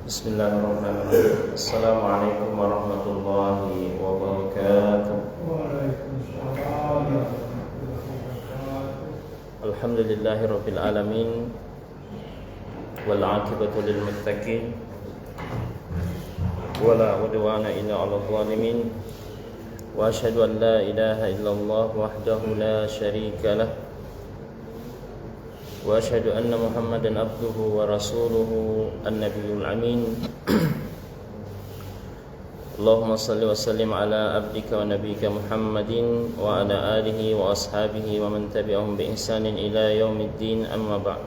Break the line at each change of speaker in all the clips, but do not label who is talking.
Bismillahirrahmanirrahim. Assalamualaikum warahmatullahi wabarakatuh. Alhamdulillahirabbil alamin wal 'aqibatu lil muttaqin wala 'udwana illa 'alal zalimin wa asyhadu an la ilaha illallah wahdahu la syarika lah wa asyhadu anna Muhammadan abduhu wa rasuluhu an-nabiyul amin. Allahumma salli wa sallim ala abdika wa nabiyyika Muhammadin wa ala alihi wa ashabihi wa man tabi'ahum bi ihsanin ila yaumiddin, amma ba'd.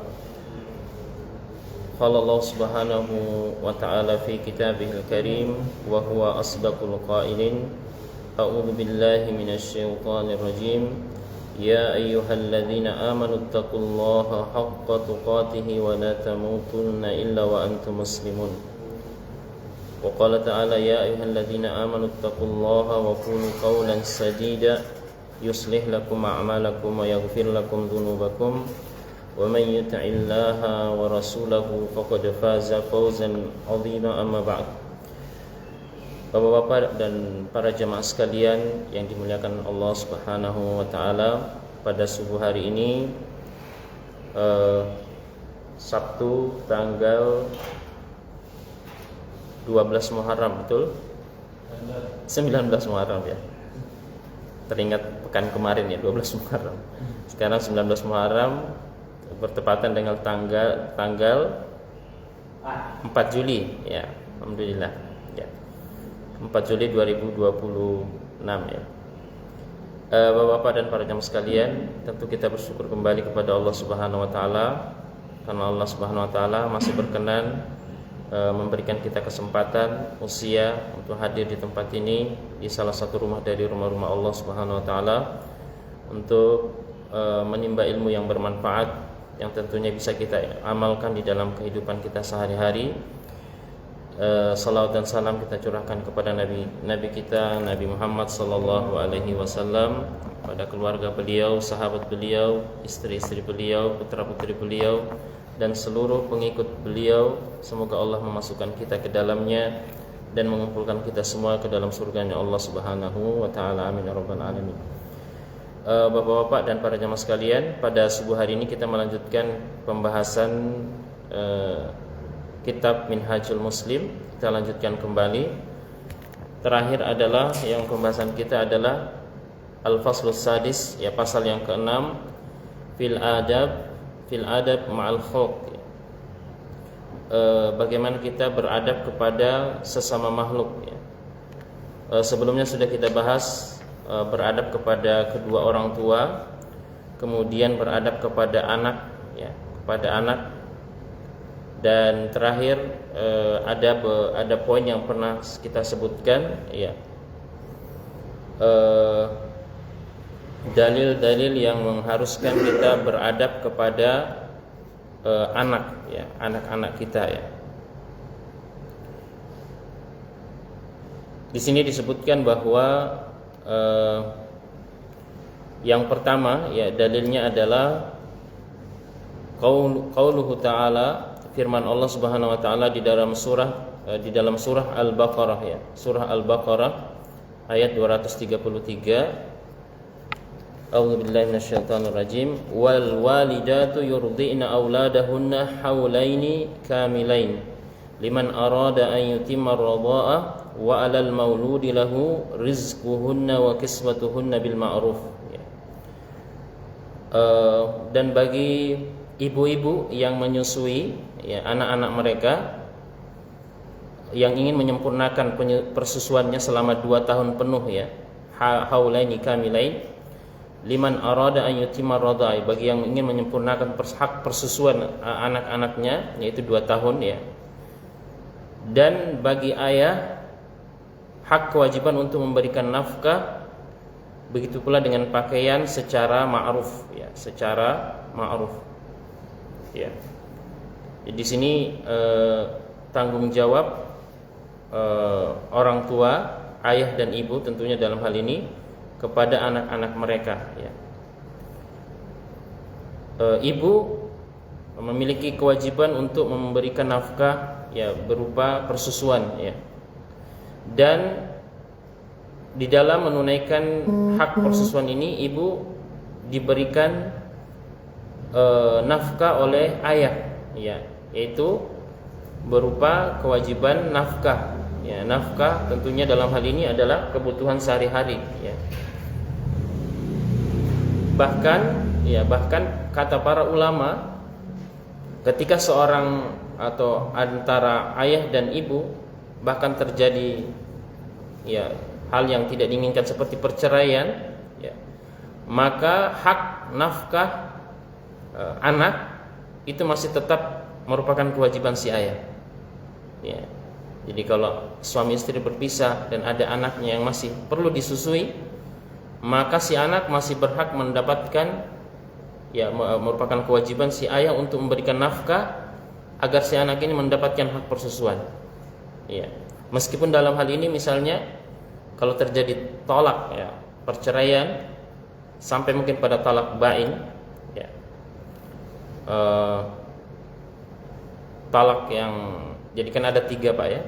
Qala Allah subhanahu wa ta'ala fi kitabihil karim wa huwa asdaqul qailin. A'udzu billahi minasy syaithanir rajim. Ya ayyuhalladzina amanu taqullaha haqqa tuqatih wa la tamutunna illa wa antum muslimun. Wa qala ta'ala ya ayyuhalladzina amanu taqullaha wa qulu qawlan sadida yuslih lakum a'malakum wa yaghfir lakum dhunubakum wa man yuti'illaha wa rasulahu faqad faza fawzan 'azima, amma ba'd. Bapak-bapak dan para jemaah sekalian yang dimuliakan Allah Subhanahu wa taala, pada subuh hari ini Sabtu tanggal 12 Muharram, betul? 19 Muharram ya. Teringat pekan kemarin ya, 12 Muharram. Sekarang 19 Muharram bertepatan dengan tanggal 4 Juli ya. Alhamdulillah. 4 Juli 2026 ya. Bapak-bapak dan para jamaah sekalian, tentu kita bersyukur kembali kepada Allah Subhanahu wa taala karena Allah Subhanahu wa taala masih berkenan memberikan kita kesempatan usia untuk hadir di tempat ini, di salah satu rumah dari rumah-rumah Allah Subhanahu wa taala, untuk menimba ilmu yang bermanfaat yang tentunya bisa kita amalkan di dalam kehidupan kita sehari-hari. Salawat dan salam kita curahkan kepada Nabi kita, Nabi Muhammad sallallahu alaihi wasallam, pada keluarga beliau, sahabat beliau, istri-istri beliau, putra-putri beliau, dan seluruh pengikut beliau. Semoga Allah memasukkan kita ke dalamnya dan mengumpulkan kita semua ke dalam surganya Allah Subhanahu wa taala. Amin ya rabbal alamin. Bapak-bapak dan para jamaah sekalian, pada subuh hari ini kita melanjutkan pembahasan kitab Minhajul Muslim. Kita lanjutkan kembali. Terakhir adalah yang pembahasan kita adalah Al-Faslus Sadis, ya, pasal yang ke-6, fil adab ma'al khalq. Bagaimana kita beradab kepada sesama makhluk ya. Sebelumnya sudah kita bahas beradab kepada kedua orang tua, kemudian beradab kepada anak ya, kepada anak. Dan terakhir ada poin yang pernah kita sebutkan ya, dalil-dalil yang mengharuskan kita beradab kepada anak ya, anak-anak kita ya. Di sini disebutkan bahwa yang pertama ya, dalilnya adalah qauluhu ta'ala, firman Allah Subhanahu wa taala di dalam surah Al-Baqarah ya. Surah Al-Baqarah ayat 233. A'udzubillahi minasyaitonir rajim. Wal walidatu yurdi'na auladahunna haulaini kamilain liman arada an yutimma ar-radha'a wa 'alal mauludi lahu rizquhunna wa kiswatuhunna bil ma'ruf ya. Dan bagi ibu-ibu yang menyusui ya, anak-anak mereka yang ingin menyempurnakan persusuannya selama 2 tahun penuh ya, haulaini kamilain liman arada an yutimma radha'i, bagi yang ingin menyempurnakan hak persusuan anak-anaknya, yaitu 2 tahun ya. Dan bagi ayah hak kewajiban untuk memberikan nafkah, begitu pula dengan pakaian secara ma'ruf ya, secara ma'ruf ya. Di sini tanggung jawab orang tua, ayah dan ibu tentunya dalam hal ini kepada anak-anak mereka ya. Ibu memiliki kewajiban untuk memberikan nafkah ya berupa persusuan ya. Dan di dalam menunaikan hak persusuan ini ibu diberikan nafkah oleh ayah ya, yaitu berupa kewajiban nafkah ya. Nafkah tentunya dalam hal ini adalah kebutuhan sehari-hari ya. Bahkan kata para ulama, ketika seorang atau antara ayah dan ibu bahkan terjadi ya hal yang tidak diinginkan seperti perceraian ya, maka hak nafkah anak itu masih tetap merupakan kewajiban si ayah ya. Jadi kalau suami istri berpisah dan ada anaknya yang masih perlu disusui, maka si anak masih berhak mendapatkan ya, merupakan kewajiban si ayah untuk memberikan nafkah agar si anak ini mendapatkan hak persusuan ya. Meskipun dalam hal ini misalnya kalau terjadi tolak ya, perceraian sampai mungkin pada talak bain ya, talak yang jadi kan ada 3 Pak ya.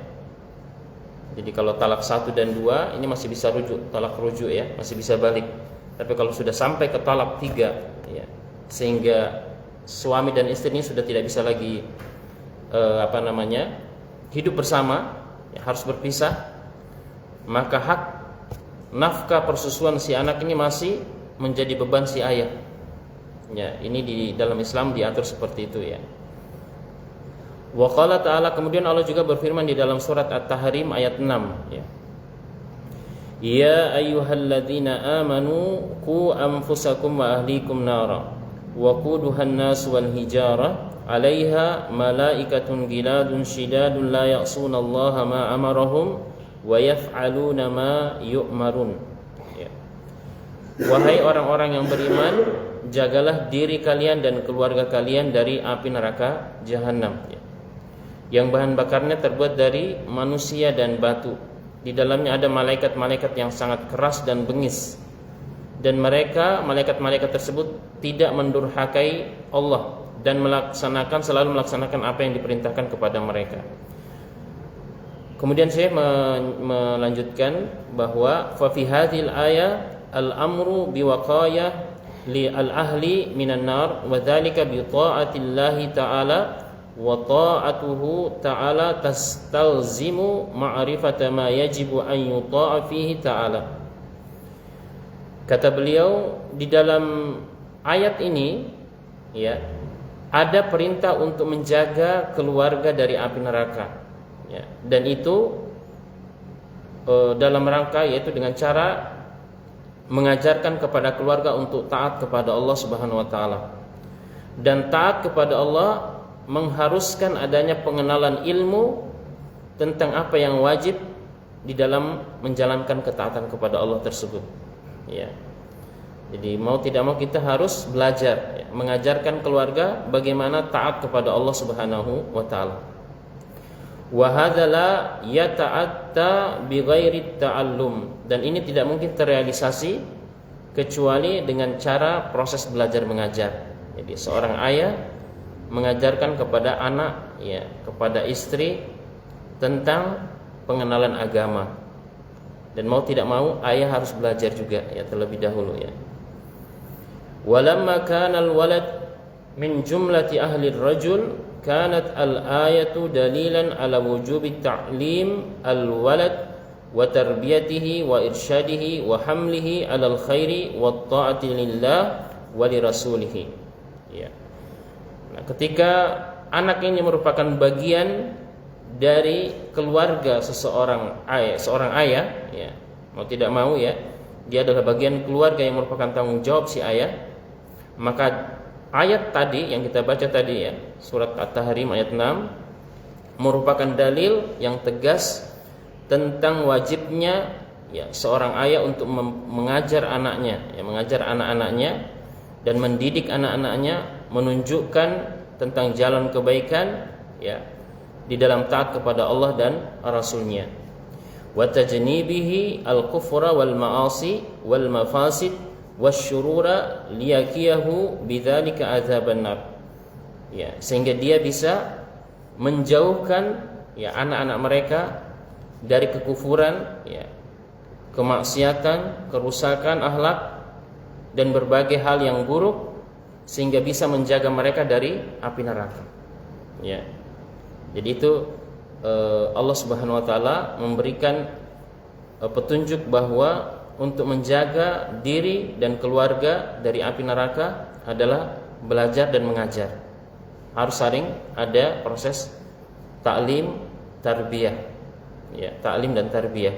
Jadi kalau talak 1 dan 2 ini masih bisa rujuk, talak rujuk ya, masih bisa balik. Tapi kalau sudah sampai ke talak 3 ya, sehingga suami dan istri ini sudah tidak bisa lagi hidup bersama ya, harus berpisah, maka hak nafkah persusuan si anak ini masih menjadi beban si ayah ya. Ini di dalam Islam diatur seperti itu ya. Wa qala ta'ala, kemudian Allah juga berfirman di dalam surat At-Tahrim ayat 6 ya. Ya ayyuhalladzina amanu qu anfusakum wa ahlikum nara wa quduhan nas wal hijara 'alaiha malaikatun giladun shidadun la ya'sunallaha ma amarahum wa yaf'aluna ma yu'marun ya. Wahai orang-orang yang beriman, jagalah diri kalian dan keluarga kalian dari api neraka jahanam ya, yang bahan bakarnya terbuat dari manusia dan batu. Di dalamnya ada malaikat-malaikat yang sangat keras dan bengis, dan malaikat-malaikat tersebut tidak mendurhakai Allah dan selalu melaksanakan apa yang diperintahkan kepada mereka. Kemudian saya melanjutkan bahwa fa fi hadhil ayah al-amru biwaqayah li al-ahli minan nar wa dzalika bi ta'atillahi ta'ala wa ta'atuhu ta'ala tastalzimu ma'rifata ma yajibu an yuta'a fihi ta'ala. Kata beliau, di dalam ayat ini ya, ada perintah untuk menjaga keluarga dari api neraka ya, dan itu dalam rangka yaitu dengan cara mengajarkan kepada keluarga untuk taat kepada Allah Subhanahu wa taala. Dan taat kepada Allah mengharuskan adanya pengenalan ilmu tentang apa yang wajib di dalam menjalankan ketaatan kepada Allah tersebut ya. Jadi mau tidak mau kita harus belajar ya, mengajarkan keluarga bagaimana taat kepada Allah Subhanahu wa taala. Wa hadza la yata'atta bi ghairi ta'allum, dan ini tidak mungkin terrealisasi kecuali dengan cara proses belajar mengajar. Jadi seorang ayah mengajarkan kepada anak ya, kepada istri tentang pengenalan agama, dan mau tidak mau ayah harus belajar juga ya terlebih dahulu ya. Walamma kana al-walad min jumlati ahli ar-rajul kanat al-ayatu dalilan ala wujubi ta'lim al-walad wa tarbiyatihi wa irsyadihi wa hamlihi ala al-khairi wa ta'ati lillah wa li rasulih ya. Nah, ketika anak ini merupakan bagian dari keluarga seorang ayah ya, mau tidak mau ya, dia adalah bagian keluarga yang merupakan tanggung jawab si ayah, maka ayat tadi yang kita baca tadi ya, surat At-Tahrim ayat 6 merupakan dalil yang tegas tentang wajibnya ya seorang ayah untuk mengajar anaknya ya, mengajar anak-anaknya dan mendidik anak-anaknya, menunjukkan tentang jalan kebaikan ya di dalam taat kepada Allah dan Rasul-Nya. Wa tajnibihi al-kufra wal ma'asi wal mafasid wasyurura liyakiyahu bidzalika azaban nar. Ya, sehingga dia bisa menjauhkan ya anak-anak mereka dari kekufuran, ya, kemaksiatan, kerusakan akhlak dan berbagai hal yang buruk, sehingga bisa menjaga mereka dari api neraka. Ya. Jadi itu Allah Subhanahu wa taala memberikan petunjuk bahwa untuk menjaga diri dan keluarga dari api neraka adalah belajar dan mengajar. Harus saling ada proses ta'lim, tarbiyah. Ya, ta'lim dan tarbiyah.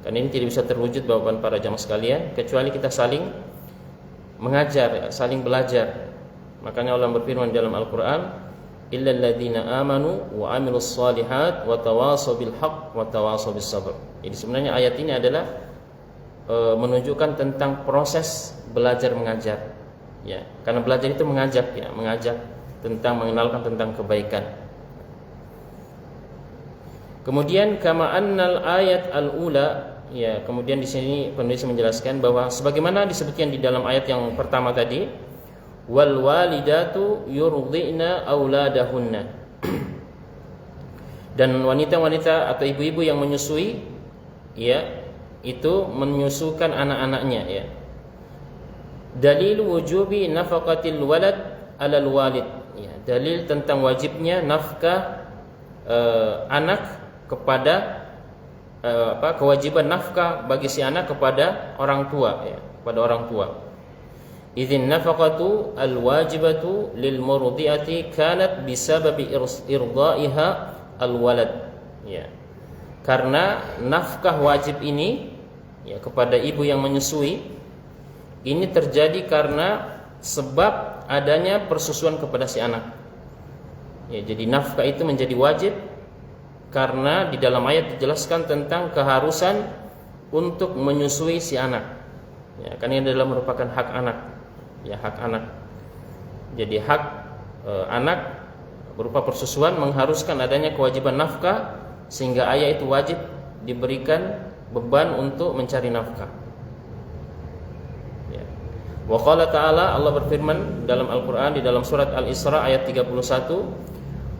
Karena ini tidak bisa terwujud Bapak para jamaah sekalian kecuali kita saling mengajar, ya, saling belajar. Makanya Allah berfirman dalam Al-Qur'an, illal ladzina amanu wa 'amilus shalihat wa tawashaw bil haqq wa tawashaw bis sabr. Jadi sebenarnya ayat ini adalah menunjukkan tentang proses belajar mengajar. Ya, karena belajar itu mengajak, ya, mengajak tentang mengenalkan tentang kebaikan. Kemudian kama annal ayat al-ula, ya, kemudian di sini penulis menjelaskan bahwa sebagaimana disebutkan di dalam ayat yang pertama tadi, wal walidatu yurdina auladahunna. Dan wanita-wanita atau ibu-ibu yang menyusui, ya, itu menyusukan anak-anaknya, ya. Dalil wujubi nafaqatil walad 'alal walid, ya, dalil tentang wajibnya nafkah anak kepada kewajiban nafkah bagi si anak kepada orang tua, ya, kepada orang tua. Idzin nafaqatu alwajibatu lil murdiati kanat bisababi irdaiha alwalad, ya. Karena nafkah wajib ini, ya, kepada ibu yang menyusui ini terjadi karena sebab adanya persusuan kepada si anak. Ya, jadi nafkah itu menjadi wajib karena di dalam ayat dijelaskan tentang keharusan untuk menyusui si anak. Ya, karena ini adalah merupakan hak anak. Ya, hak anak. Jadi hak anak berupa persusuan mengharuskan adanya kewajiban nafkah, sehingga ayah itu wajib diberikan beban untuk mencari nafkah. Ya. Wa qala ta'ala, Allah berfirman dalam Al-Qur'an di dalam surat Al-Isra ayat 31,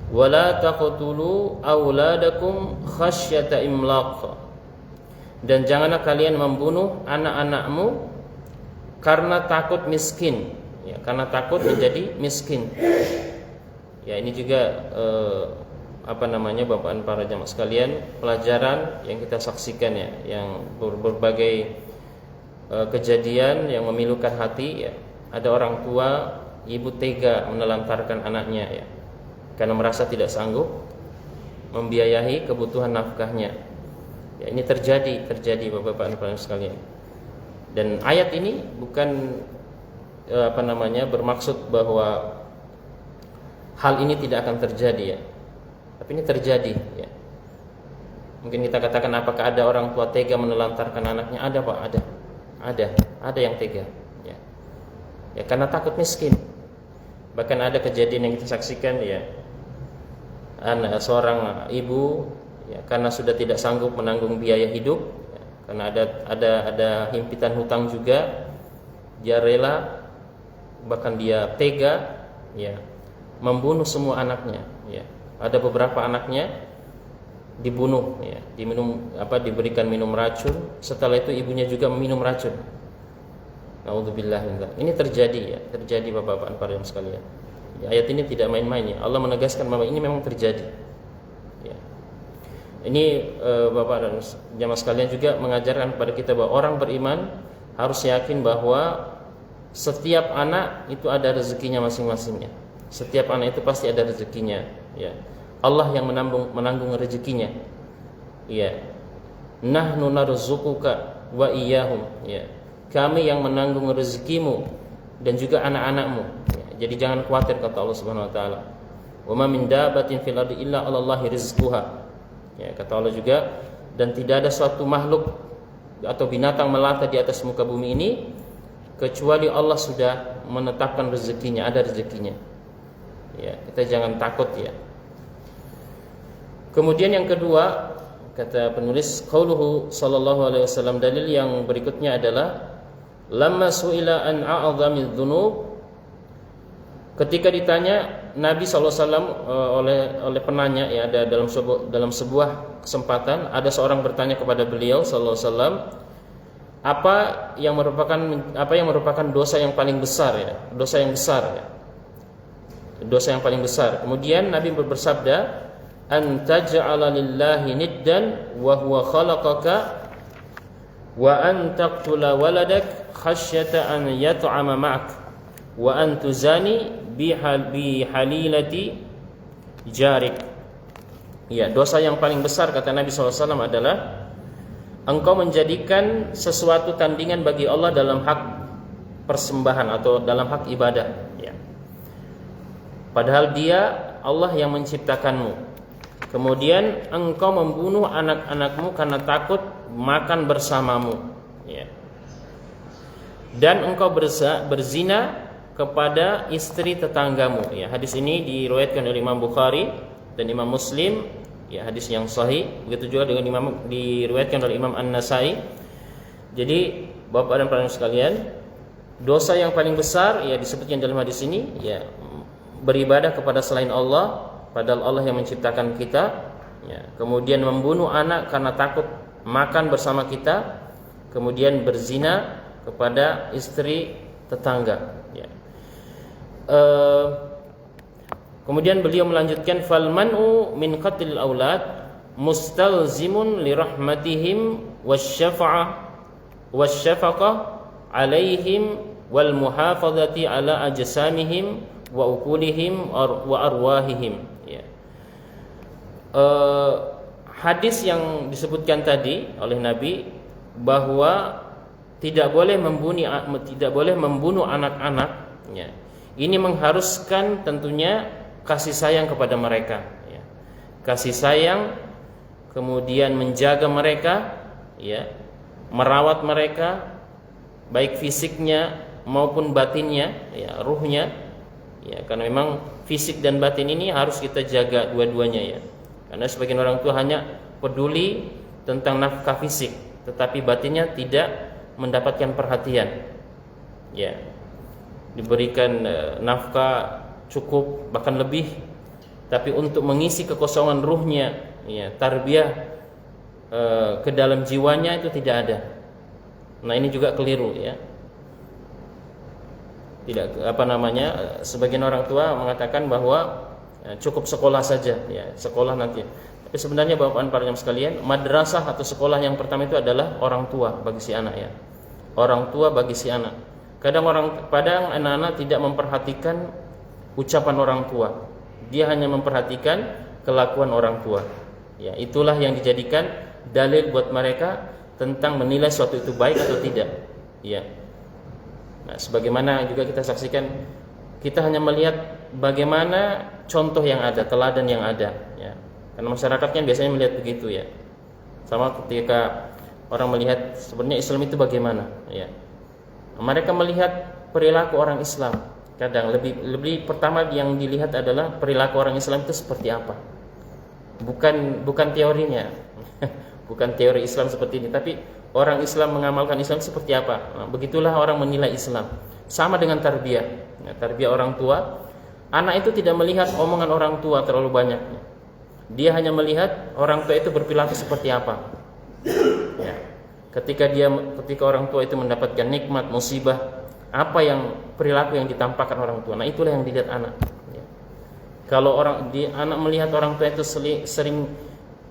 wala taqtulu auladakum khasyata imlaq. Dan janganlah kalian membunuh anak-anakmu karena takut miskin, ya, karena takut menjadi miskin. Ya, ini juga Bapak dan para jamaah sekalian, pelajaran yang kita saksikan, ya, yang berbagai kejadian yang memilukan hati, ya. Ada orang tua, ibu tega menelantarkan anaknya, ya, karena merasa tidak sanggup membiayai kebutuhan nafkahnya. Ya, ini terjadi Bapak dan para sekalian. Dan ayat ini bukan bermaksud bahwa hal ini tidak akan terjadi, ya. Tapi ini terjadi, ya. Mungkin kita katakan apakah ada orang tua tega menelantarkan anaknya? Ada, Pak, ada yang tega, ya. Ya, karena takut miskin. Bahkan ada kejadian yang kita saksikan, ya. Seorang ibu, ya, karena sudah tidak sanggup menanggung biaya hidup, ya, karena ada himpitan hutang juga, dia rela, bahkan dia tega, ya, membunuh semua anaknya, ya. Ada beberapa anaknya dibunuh, ya, diberikan minum racun. Setelah itu ibunya juga meminum racun. Naudzubillah. Ini terjadi Bapak-bapak para jamaah sekalian. Ya, ayat ini tidak main-main, ya. Allah menegaskan bahwa ini memang terjadi. Ya. Ini Bapak dan jamaah sekalian juga mengajarkan kepada kita bahwa orang beriman harus yakin bahwa setiap anak itu ada rezekinya masing-masingnya. Setiap anak itu pasti ada rezekinya, ya. Allah yang menanggung rezekinya. Ya. Nahnu narzuquka wa iyyahum, ya. Kami yang menanggung rezekimu dan juga anak-anakmu. Ya. Jadi jangan khawatir, kata Allah Subhanahu wa taala. Wa ma min dabbatin fil ardi illa 'alallahi rizquha. Ya, kata Allah juga, dan tidak ada suatu makhluk atau binatang melata di atas muka bumi ini kecuali Allah sudah menetapkan rezekinya, ada rezekinya. Ya, kita jangan takut, ya. Kemudian yang kedua, kata penulis, qauluhu sallallahu alaihi wasallam, dalil yang berikutnya adalah lamma su'ila an a'zamidz dzunub, ketika ditanya Nabi SAW oleh penanya ya, ada dalam sebuah kesempatan ada seorang bertanya kepada beliau SAW, apa yang merupakan dosa yang paling besar ya, dosa yang besar ya, dosa yang paling besar. Kemudian Nabi bersabda, an taj'ala lillahi niddan wa huwa khalaqaka wa an taqtula waladak khasyata an yat'ama ma'ak wa an tuzani bi halilati jarik. Ya, dosa yang paling besar kata Nabi SAW adalah engkau menjadikan sesuatu tandingan bagi Allah dalam hak persembahan atau dalam hak ibadah ya. Padahal dia Allah yang menciptakanmu. Kemudian engkau membunuh anak-anakmu karena takut makan bersamamu ya. Dan engkau berzina kepada istri tetanggamu ya. Hadis ini diriwayatkan oleh Imam Bukhari dan Imam Muslim ya, hadis yang sahih. Begitu juga dengan diriwayatkan oleh Imam An-Nasai. Jadi Bapak dan para sekalian, dosa yang paling besar ya disebutkan dalam hadis ini ya, beribadah kepada selain Allah padahal Allah yang menciptakan kita ya. Kemudian membunuh anak karena takut makan bersama kita. Kemudian berzina kepada istri tetangga ya. Kemudian beliau melanjutkan, fal man'u min qatlil aulad mustalzimun li rahmatihim wasyafaqah alaihim wal muhafazati ala ajsamihim wa ukulihim wa arwahihim ya. Hadis yang disebutkan tadi oleh Nabi bahwa tidak boleh membunuh anak-anak ya. Ini mengharuskan tentunya kasih sayang kepada mereka ya. Kasih sayang, kemudian menjaga mereka ya, merawat mereka baik fisiknya maupun batinnya ya, ruhnya ya. Karena memang fisik dan batin ini harus kita jaga dua-duanya ya. Karena sebagian orang tua hanya peduli tentang nafkah fisik, tetapi batinnya tidak mendapatkan perhatian ya. Diberikan nafkah cukup bahkan lebih, tapi untuk mengisi kekosongan ruhnya ya, tarbiyah ke dalam jiwanya itu tidak ada. Nah ini juga keliru ya. Tidak sebagian orang tua mengatakan bahwa cukup sekolah saja ya, sekolah nanti. Tapi sebenarnya Bapak dan para jamaah sekalian, madrasah atau sekolah yang pertama itu adalah orang tua bagi si anak ya. Orang tua bagi si anak. Kadang anak-anak tidak memperhatikan ucapan orang tua. Dia hanya memperhatikan kelakuan orang tua. Ya, itulah yang dijadikan dalil buat mereka tentang menilai suatu itu baik atau tidak. Ya. Nah, sebagaimana juga kita saksikan, kita hanya melihat bagaimana contoh yang ada, teladan yang ada. Ya. Karena masyarakat kan biasanya melihat begitu ya. Sama ketika orang melihat sebenarnya Islam itu bagaimana. Ya. Mereka melihat perilaku orang Islam. Kadang lebih pertama yang dilihat adalah perilaku orang Islam itu seperti apa. Bukan teorinya. Bukan teori Islam seperti ini, tapi orang Islam mengamalkan Islam seperti apa. Nah, begitulah orang menilai Islam. Sama dengan tarbiyah. Ya, tarbiyah orang tua, anak itu tidak melihat omongan orang tua terlalu banyak. Dia hanya melihat orang tua itu berperilaku seperti apa. Ya. Ketika orang tua itu mendapatkan nikmat, musibah, apa yang perilaku yang ditampakkan orang tua. Nah, itulah yang dilihat anak. Ya. Kalau anak melihat orang tua itu sering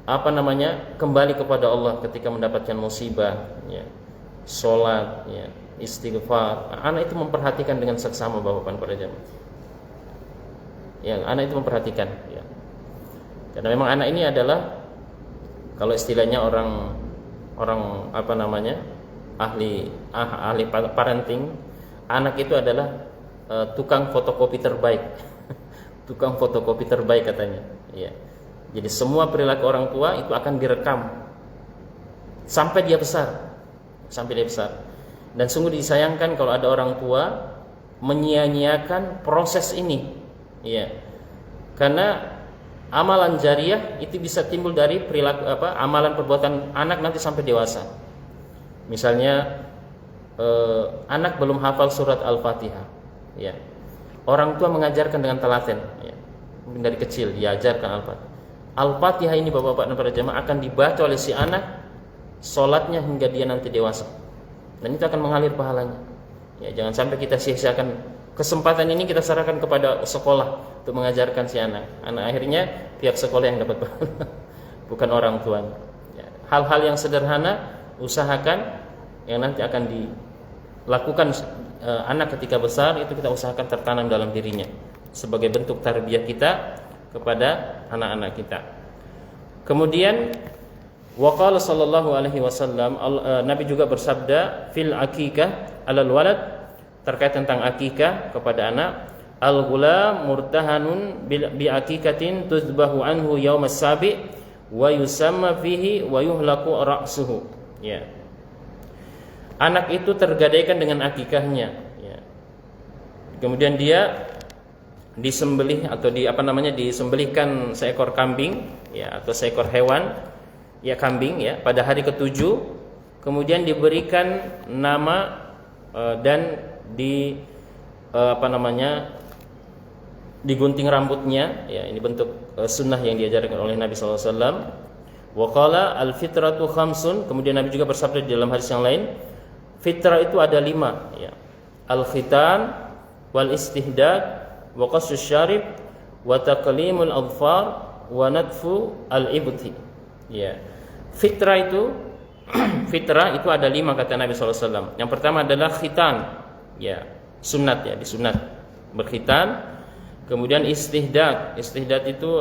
kembali kepada Allah ketika mendapatkan musibah, ya, sholat, ya, istighfar. Anak itu memperhatikan dengan seksama Bapak dan para jamaah. Ya, anak itu memperhatikan. Ya. Karena memang anak ini adalah, kalau istilahnya orang ahli parenting, anak itu adalah tukang fotokopi terbaik. Tukang fotokopi terbaik katanya. Ya. Jadi semua perilaku orang tua itu akan direkam sampai dia besar. Dan sungguh disayangkan kalau ada orang tua menyia-nyiakan proses ini. Ya. Karena amalan jariah itu bisa timbul dari perilaku amalan perbuatan anak nanti sampai dewasa. Misalnya anak belum hafal surat Al-Fatihah, ya. Orang tua mengajarkan dengan telaten, ya. dari kecil diajarkan Al-Fatihah. Al-Fatihah ini Bapak-bapak dan para jamaah akan dibaca oleh si anak sholatnya hingga dia nanti dewasa, dan itu akan mengalir pahalanya. Ya, jangan sampai kita sia-siakan kesempatan ini, kita serahkan kepada sekolah untuk mengajarkan si anak. Akhirnya pihak sekolah yang dapat pahala, bukan orang tuanya. Ya, hal-hal yang sederhana usahakan yang nanti akan dilakukan anak ketika besar, itu kita usahakan tertanam dalam dirinya sebagai bentuk tarbiyah kita kepada anak-anak kita. Kemudian waqala sallallahu alaihi wasallam, Nabi juga bersabda fil akikah alal walad, terkait tentang akikah kepada anak, al-ghulam murtahanun bi akikatin tuzbahu anhu yaumas sabi wa yusamma fihi wa yuhlaqu ra'suhu. Ya. Anak itu tergadaikan dengan akikahnya, ya. Kemudian dia disembelih atau disembelihkan seekor kambing, ya, atau seekor hewan, ya, kambing, ya, pada hari ke-7, kemudian diberikan nama dan digunting rambutnya, ya, ini bentuk sunnah yang diajarkan oleh Nabi sallallahu alaihi wasallam. Wa qala al-fitratu khamsun, kemudian Nabi juga bersabda di dalam hadis yang lain, fitrah itu ada 5, ya. Al-khitan wal istihdad wa qassus syarib wa taqlimul adfar wa nadfu al-ibti. Ya. Fitrah itu ada 5 kata Nabi sallallahu alaihi wasallam. Yang pertama adalah khitan, ya, sunat, ya, disunat berkhitan. Kemudian istihdad itu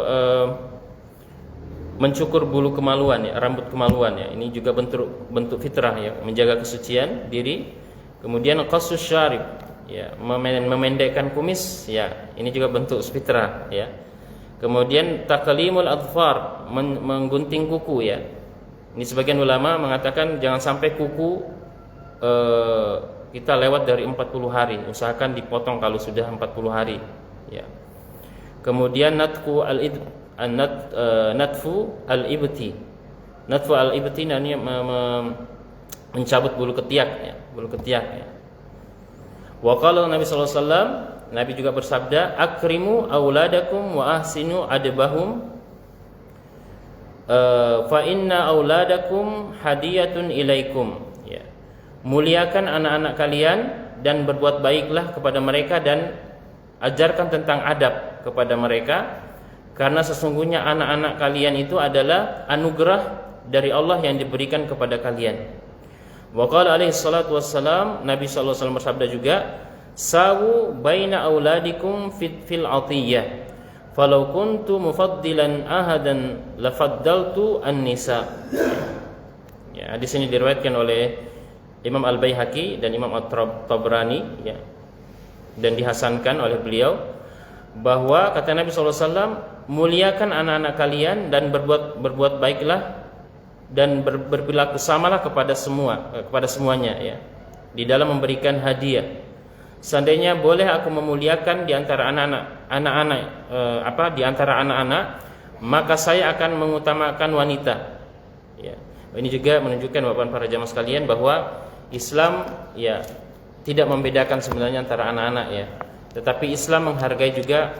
mencukur bulu kemaluan, ya, rambut kemaluan, ya. Ini juga bentuk fitrah, ya, menjaga kesucian diri. Kemudian qassus syarib, ya, memendekkan kumis, ya, ini juga bentuk fitrah, ya. Kemudian taqlimul adfar, menggunting kuku, ya. Ini sebagian ulama mengatakan jangan sampai kuku kita lewat dari 40 hari, usahakan dipotong kalau sudah 40 hari, ya. Kemudian natfu al-ibti. Natfu al-ibti ini mencabut bulu ketiak, ya, ya. Wa qala Nabi sallallahu alaihi wasallam, Nabi juga bersabda, akrimu auladakum wa ahsinu adbahum, fa inna auladakum hadiyatun ilaikum. Ya. Muliakan anak-anak kalian dan berbuat baiklah kepada mereka dan ajarkan tentang adab kepada mereka, karena sesungguhnya anak-anak kalian itu adalah anugerah dari Allah yang diberikan kepada kalian. Wa qala alaihi salatu wassalam, Nabi sallallahu alaihi wasallam bersabda juga, sawu baina auladikum fil atiyah, falau kuntu mufaddilan ahadan lafaddaltu an-nisa. Ya, hadis ini diriwayatkan oleh Imam Al-Baihaqi dan Imam At-Tabrani, ya, dan dihasankan oleh beliau, bahwa kata Nabi sallallahu alaihi wasallam, muliakan anak-anak kalian dan berbuat baiklah dan berperilaku samalah kepada semuanya, ya, di dalam memberikan hadiah. Seandainya boleh aku memuliakan di antara anak-anak, maka saya akan mengutamakan wanita. Ya. Ini juga menunjukkan Bapak para jamaah sekalian bahwa Islam, ya, tidak membedakan sebenarnya antara anak-anak, ya, tetapi Islam menghargai juga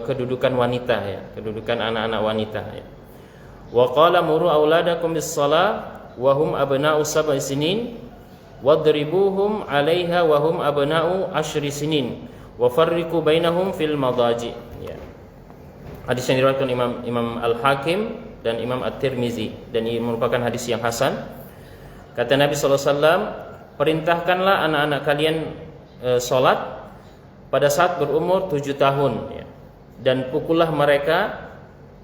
kedudukan wanita, ya, kedudukan anak-anak wanita, ya. Wa qala muru auladakum bis-shalah wa hum abna'u sab'i sinin wadribuhum 'alaiha wa hum abna'u 10 sinin wa farriqu bainahum fil madaji. Ya. Hadis yang diriwayatkan Imam Al-Hakim dan Imam At-Tirmizi, dan ini merupakan hadis yang hasan. Kata Nabi sallallahu alaihi wasallam, perintahkanlah anak-anak kalian salat pada saat berumur 7 tahun, ya, dan pukullah mereka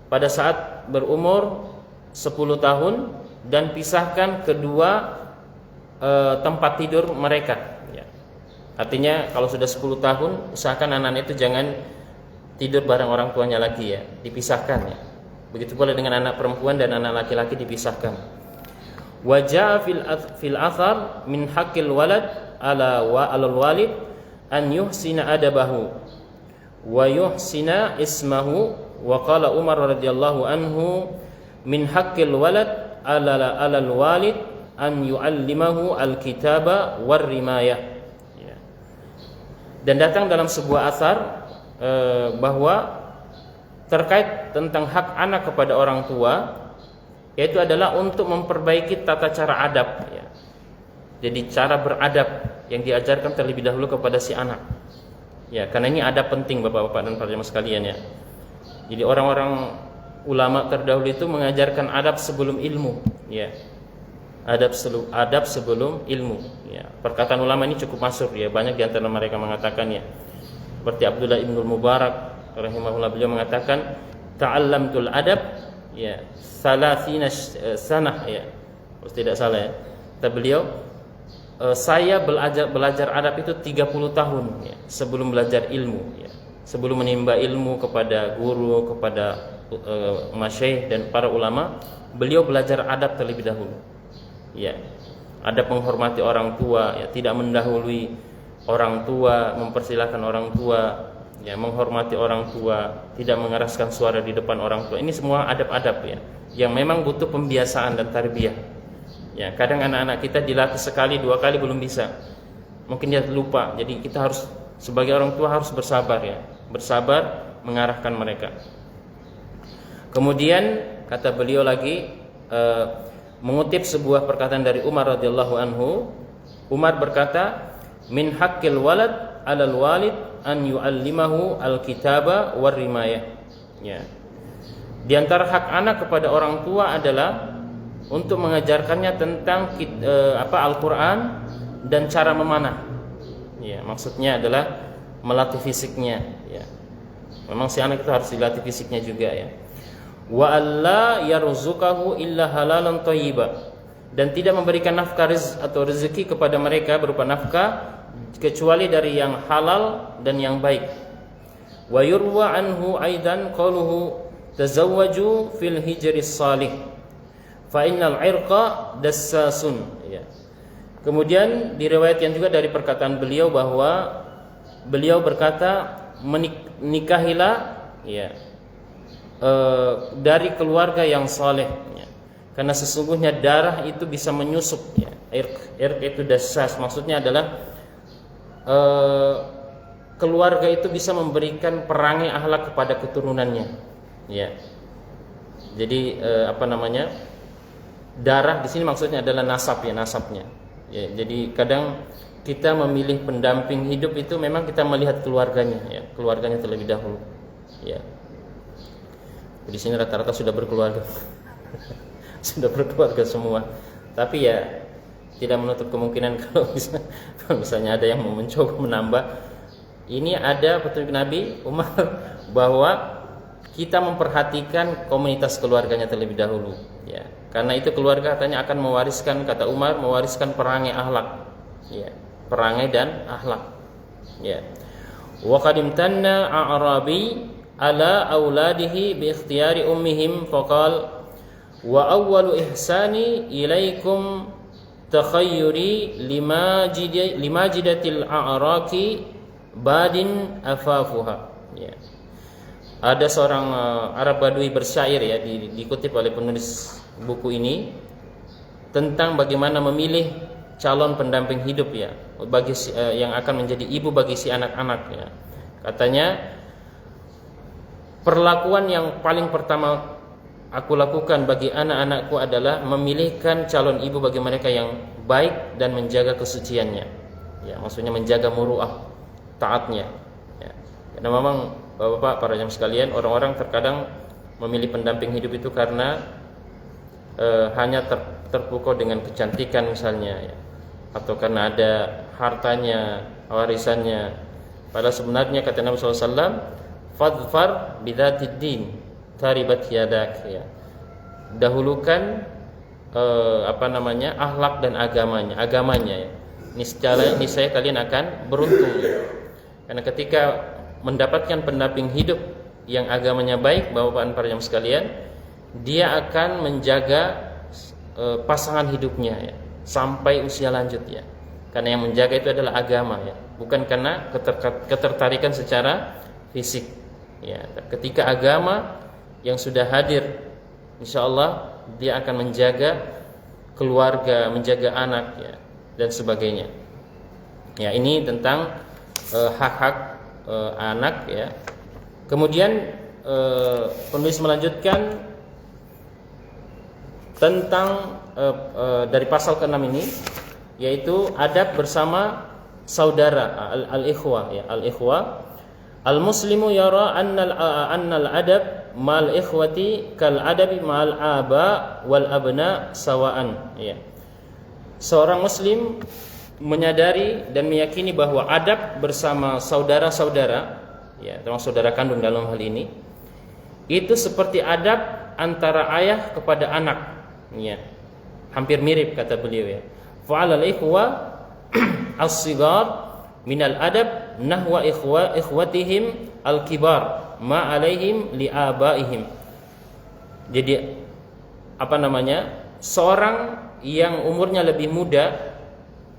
pada saat berumur 10 tahun dan pisahkan kedua tempat tidur mereka, ya. Artinya kalau sudah 10 tahun usahakan anak-anak itu jangan tidur bareng orang tuanya lagi, ya, dipisahkan, ya. Begitu pula dengan anak perempuan dan anak laki-laki dipisahkan. Wajah fil athar min haqqil walad alal walid an yuhsina adabahu wa yuhsina ismahu, wa qala Umar radhiyallahu anhu min haqqil walad alal walid an yu'allimahu alkitaba war rimayah. Dan datang dalam sebuah athar bahwa terkait tentang hak anak kepada orang tua, yaitu adalah untuk memperbaiki tata cara adab ya. Jadi cara beradab yang diajarkan terlebih dahulu kepada si anak. Ya, karena ini adab penting Bapak-bapak dan para jemaah sekalian ya. Jadi orang-orang ulama terdahulu itu mengajarkan adab sebelum ilmu ya. Adab sebelum ilmu ya. Perkataan ulama ini cukup masyhur ya. Banyak di antara mereka mengatakan ya. Seperti Abdullah Ibn Mubarak rahimahullah, beliau mengatakan ta'allamtul adab ya salasina sanah ya. Kalau tidak salah ya. Kata beliau, saya belajar adab itu 30 tahun ya, sebelum belajar ilmu ya. Sebelum menimba ilmu kepada guru, kepada masyayikh dan para ulama, beliau belajar adab terlebih dahulu. Ya. Adab menghormati orang tua ya, tidak mendahului orang tua, mempersilahkan orang tua, ya, menghormati orang tua, tidak mengeraskan suara di depan orang tua. Ini semua adab-adab ya, yang memang butuh pembiasaan dan tarbiyah. Ya, kadang anak-anak kita dilatih sekali, 2 kali belum bisa. Mungkin dia lupa. Jadi kita harus sebagai orang tua harus bersabar ya. Bersabar mengarahkan mereka. Kemudian kata beliau lagi mengutip sebuah perkataan dari Umar radhiyallahu anhu. Umar berkata, "Min haqqil walad 'alal walid an yu'allimahu al-kitaba war rimayah." Ya. Di antara hak anak kepada orang tua adalah untuk mengajarkannya tentang Al-Quran dan cara memanah. Ya, maksudnya adalah melatih fisiknya. Ya. Memang si anak itu harus dilatih fisiknya juga ya. Wa alla yarzuqahu illa halalan thayyiba, dan tidak memberikan nafkah atau rezeki kepada mereka berupa nafkah kecuali dari yang halal dan yang baik. Wa yurwa anhu aidan qaluhu tazawwaju fil hijris salih fa innal irqa dassasun ya. Kemudian diriwayatkan juga dari perkataan beliau bahwa beliau berkata, nikahilah ya dari keluarga yang saleh ya. Karena sesungguhnya darah itu bisa menyusup ya. Irq itu dassas, maksudnya adalah keluarga itu bisa memberikan perangai akhlak kepada keturunannya ya. Jadi darah di sini maksudnya adalah nasab ya, nasabnya. Ya, jadi kadang kita memilih pendamping hidup itu memang kita melihat keluarganya ya, keluarganya terlebih dahulu. Ya. Di sini rata-rata sudah berkeluarga. Sudah berkeluarga semua. Tapi ya tidak menutup kemungkinan kalau misalnya ada yang mau mencoba menambah. Ini ada petunjuk Nabi Umar bahwa kita memperhatikan komunitas keluarganya terlebih dahulu ya. Karena itu keluarga katanya akan mewariskan, kata Umar, mewariskan perangai akhlak ya, perangai dan akhlak ya. Wa qadimtanna a'rabi ala auladihi bi ikhtiyari ummihim faqal wa awwalu ihsani ilaikum takhayyuri limajidatil a'raqi badin afafuha ya. Ada seorang Arab Badui bersyair ya, dikutip oleh penulis buku ini tentang bagaimana memilih calon pendamping hidup ya, bagi yang akan menjadi ibu bagi si anak-anak ya. Katanya, perlakuan yang paling pertama aku lakukan bagi anak-anakku adalah memilihkan calon ibu bagi mereka yang baik dan menjaga kesuciannya. Ya, maksudnya menjaga muruah, taatnya. Ya. Karena memang Bapak-bapak, para jemaah sekalian, orang-orang terkadang memilih pendamping hidup itu karena hanya terpukau dengan kecantikan misalnya ya, atau karena ada hartanya, warisannya. Padahal sebenarnya kata Nabi SAW, fadfar bidzatid din taribat yadak ya. Dahulukan akhlak dan agamanya ya. Niscaya kalian akan beruntung ya. Karena ketika mendapatkan pendamping hidup yang agamanya baik, Bapak dan para jemaah sekalian, dia akan menjaga pasangan hidupnya ya, sampai usia lanjut ya. Karena yang menjaga itu adalah agama ya, bukan karena ketertarikan secara fisik ya. Ketika agama yang sudah hadir, insyaallah dia akan menjaga keluarga, menjaga anak ya, dan sebagainya. Ya, ini tentang hak-hak anak ya. Kemudian penulis melanjutkan tentang dari pasal ke-6 ini, yaitu adab bersama saudara, al-ikhwah ya, al-ikhwah. Al-muslimu yara annal adab mal ikhwati kal adabi mal aba wal abna sawaan ya. Seorang muslim menyadari dan meyakini bahwa adab bersama saudara-saudara ya, termasuk saudara kandung dalam hal ini, itu seperti adab antara ayah kepada anak ya. Hampir mirip kata beliau ya. Fa'alal ikhwa as-sigar minal adab nahwa ikhwatihim al-kibar ma alaihim li abaihim. Jadi apa namanya? Seorang yang umurnya lebih muda,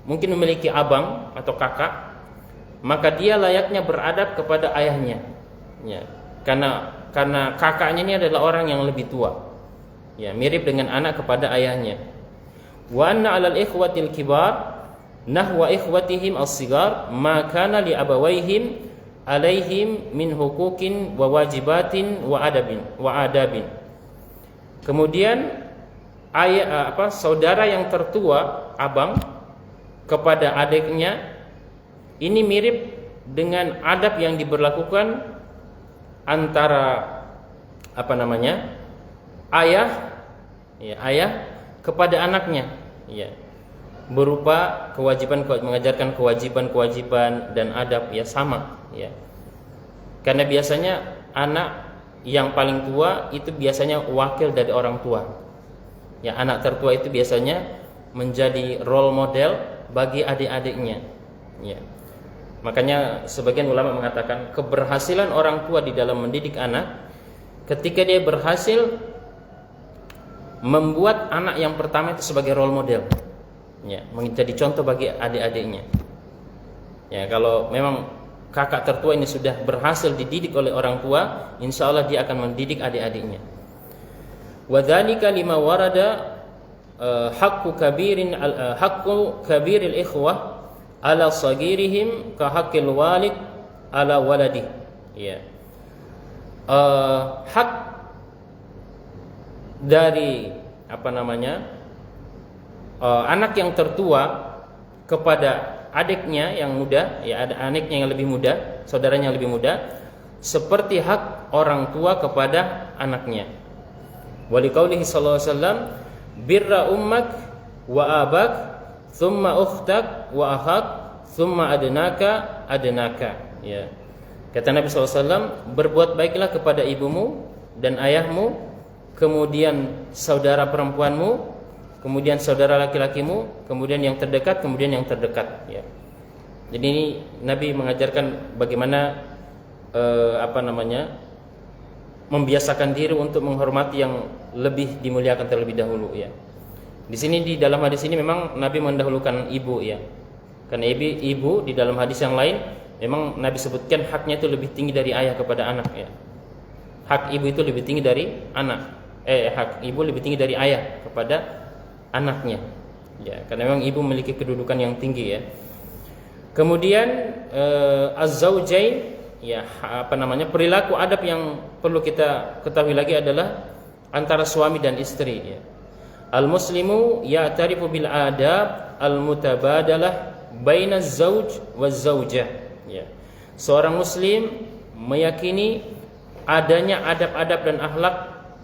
mungkin memiliki abang atau kakak, maka dia layaknya beradab kepada ayahnya. Ya, karena kakaknya ini adalah orang yang lebih tua. Ya, mirip dengan anak kepada ayahnya. Wa anna 'alal ikhwatil kibar nahwa ikhwatihim as-sigar ma kana li abawaihim alaihim min huquqin wa wajibatin wa adabin. Kemudian saudara yang tertua, abang kepada adiknya, ini mirip dengan adab yang diberlakukan antara ayah kepada anaknya ya, berupa kewajiban, mengajarkan kewajiban dan adab ya, sama ya. Karena biasanya anak yang paling tua itu biasanya wakil dari orang tua. Ya, anak tertua itu biasanya menjadi role model bagi adik-adiknya. Ya. Makanya sebagian ulama mengatakan keberhasilan orang tua di dalam mendidik anak ketika dia berhasil membuat anak yang pertama itu sebagai role model. Ya, menjadi contoh bagi adik-adiknya. Ya, kalau memang kakak tertua ini sudah berhasil dididik oleh orang tua, insya Allah dia akan mendidik adik-adiknya. Wa dzalika lima warada haqqu kabiril ikhwah ala sagirihim ka haqqil walid ala waladi. Ya. Hak dari anak yang tertua kepada adiknya yang muda, ya, ada anaknya yang lebih muda, saudaranya yang lebih muda, seperti hak orang tua kepada anaknya. Waliqaulihi sallallahu alaihi wasallam, birra ummak wa abak, thumma ukhtak wa akhak, thumma adnaka. Ya. Kata Nabi sallallahu alaihi wasallam, berbuat baiklah kepada ibumu dan ayahmu, kemudian saudara perempuanmu, kemudian saudara laki-lakimu, kemudian yang terdekat, kemudian yang terdekat ya. Jadi ini Nabi mengajarkan bagaimana membiasakan diri untuk menghormati yang lebih dimuliakan terlebih dahulu ya. Di sini, di dalam hadis ini memang Nabi mendahulukan ibu ya. Karena ibu di dalam hadis yang lain memang Nabi sebutkan haknya itu lebih tinggi dari ayah kepada anak ya. Hak ibu itu lebih tinggi dari hak ibu lebih tinggi dari ayah kepada anaknya. Ya, karena memang ibu memiliki kedudukan yang tinggi ya. Kemudian az-zaujain ya, perilaku adab yang perlu kita ketahui lagi adalah antara suami dan istri ya. Al-muslimu ya'tarifu bil adab al-mutabadalah baina az-zauj waz-zaujah ya. Seorang muslim meyakini adanya adab-adab dan akhlak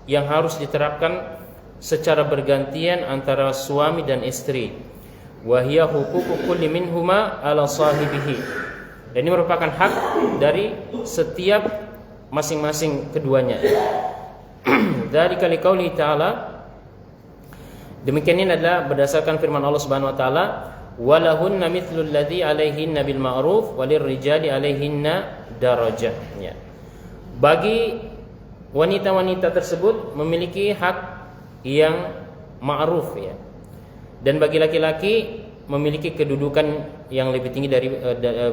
yang harus diterapkan secara bergantian antara suami dan istri. Wa hiya huququ kulli minhuma ala sahibihi. Dan ini merupakan hak dari setiap masing-masing keduanya. Dari kali qauli ta'ala, demikian ini adalah berdasarkan firman Allah Subhanahu wa taala, walahunna mithlul ladzi 'alaihinna bil ma'ruf walirrijali 'alaihinna darajah ya. Bagi wanita-wanita tersebut memiliki hak yang ma'ruf ya. Dan bagi laki-laki memiliki kedudukan yang lebih tinggi dari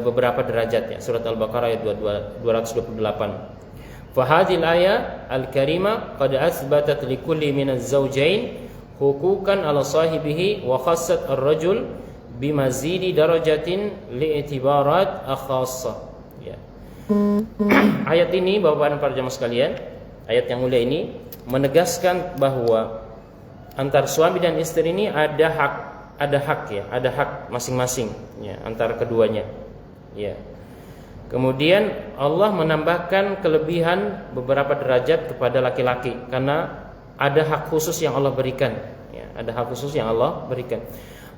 beberapa derajat ya. Surat Al-Baqarah ayat 228. Fa hadhil ayah al-karimah qad athbatat li kulli min az-zawjayn huquqan 'ala sahibihi wa khassat ar-rajul bimazidi darajatin li'tibarat akhassa ya. Ayat ini Bapak dan para jamaah sekalian, ayat yang mulia ini menegaskan bahwa antara suami dan istri ini ada hak masing-masing ya, antara keduanya. Ya. Kemudian Allah menambahkan kelebihan beberapa derajat kepada laki-laki karena ada hak khusus yang Allah berikan. Ya, ada hak khusus yang Allah berikan.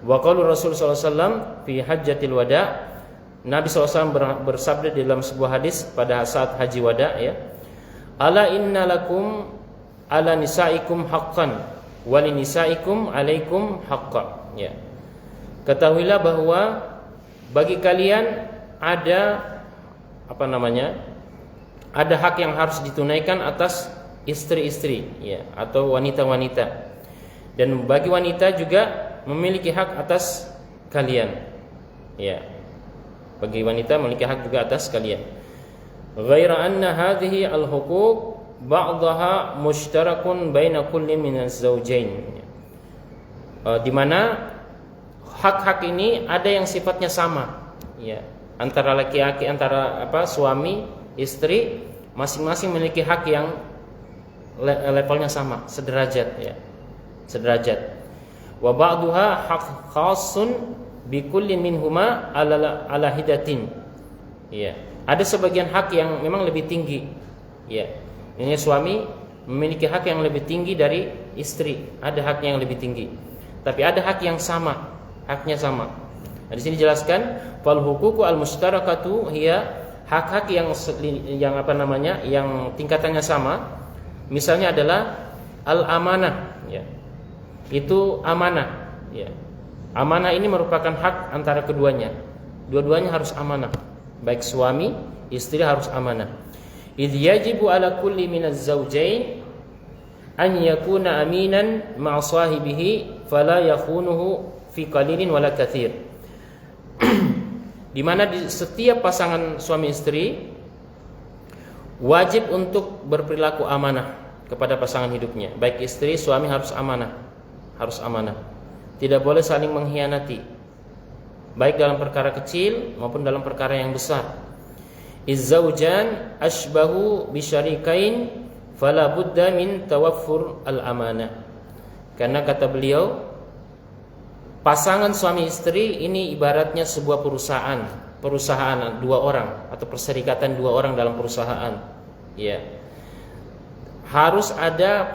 Wa qaulu Rasul sallallahu alaihi wasallam fi hajjatil wada, Nabi SAW bersabda dalam sebuah hadis pada saat haji wada ya. Ala inna lakum ala nisaikum haqqan wa li nisaikum alaikum haqqan. Ya. Ketahuilah bahwa bagi kalian ada ada hak yang harus ditunaikan atas istri-istri ya, atau wanita-wanita. Dan bagi wanita juga memiliki hak atas kalian. Ya. Bagi wanita memiliki hak juga atas kalian. Ghaira anna hadhihi al-huquq ba'daha mushtarakun baina kullin minaz zawjain. Di mana hak-hak ini ada yang sifatnya sama. Ya. Antara laki-laki, antara suami, istri, masing-masing memiliki hak yang levelnya sama, sederajat ya. Sederajat. Wa ba'daha haq khassun bi kullin minhuma ala hidatin. Ya. Ada sebagian hak yang memang lebih tinggi. Ya. Ini suami memiliki hak yang lebih tinggi dari istri, ada hak yang lebih tinggi. Tapi ada hak yang sama, haknya sama. Nah, di sini jelaskan fal huququ al mushtarakatu hiya, hak-hak yang tingkatannya sama. Misalnya adalah al amanah ya. Itu amanah ya. Amanah ini merupakan hak antara keduanya. Dua-duanya harus amanah. Baik suami, istri harus amanah. Idh yajibu ala kulli minaz zawjain an yakuna aminan ma'a sahibihi fala yakhunuhu fi qalilin wala katsir. Di mana di setiap pasangan suami istri wajib untuk berperilaku amanah kepada pasangan hidupnya. Baik istri, suami harus amanah. Harus amanah. Tidak boleh saling mengkhianati. Baik dalam perkara kecil maupun dalam perkara yang besar. Izzaujan ashbahu bisyarikain fala budda min tawaffur al-amanah. Karena kata beliau, pasangan suami istri ini ibaratnya sebuah perusahaan dua orang atau perserikatan dua orang dalam perusahaan. Ya. Harus ada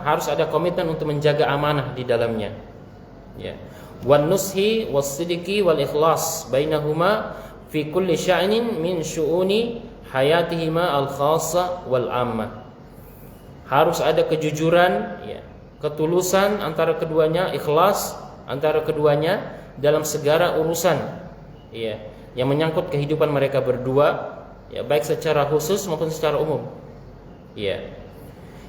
harus ada komitmen untuk menjaga amanah di dalamnya. Ya. Wan nushi was-sidqi wal ikhlas bainahuma fi kulli sya'nin min syu'uni hayatihima al-khassa wal amma. Harus ada kejujuran ya, ketulusan antara keduanya, ikhlas antara keduanya dalam segala urusan ya, yang menyangkut kehidupan mereka berdua ya, baik secara khusus maupun secara umum ya.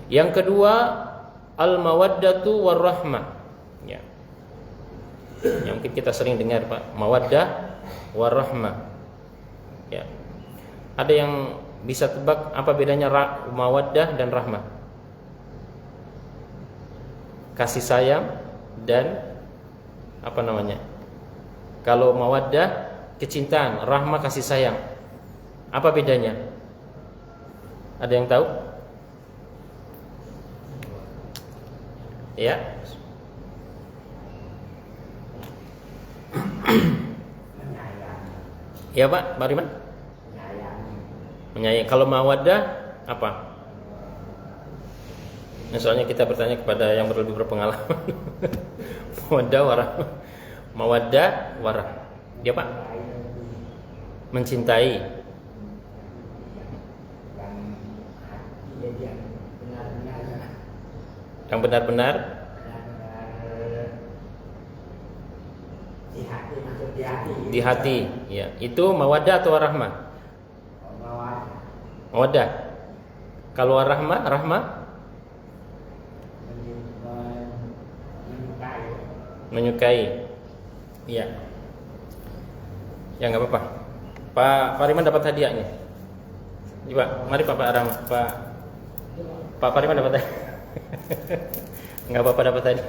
Yang kedua al-mawaddatu warahmah ya. Yang mungkin kita sering dengar Pak, mawaddah warahmah ya. Ada yang bisa tebak apa bedanya mawaddah dan rahmah? Kasih sayang dan kalau mawaddah kecintaan, rahmah kasih sayang. Apa bedanya? Ada yang tahu? Ya. Ya Pak Riman? Menyayang. Kalau mawaddah apa? Nah, soalnya kita bertanya kepada yang lebih berpengalaman. Mawaddah warah. Ya Pak? Mencintai. Yang benar-benar di hati. Ya, itu mawaddah atau rahmah? Mawaddah. Kalau rahmah? Menyukai. Iya. Ya enggak apa-apa. Pak Riman dapat hadiahnya. Coba, mari Pak Aram, Pak Riman dapat hadiah. Enggak apa-apa dapat hadiah.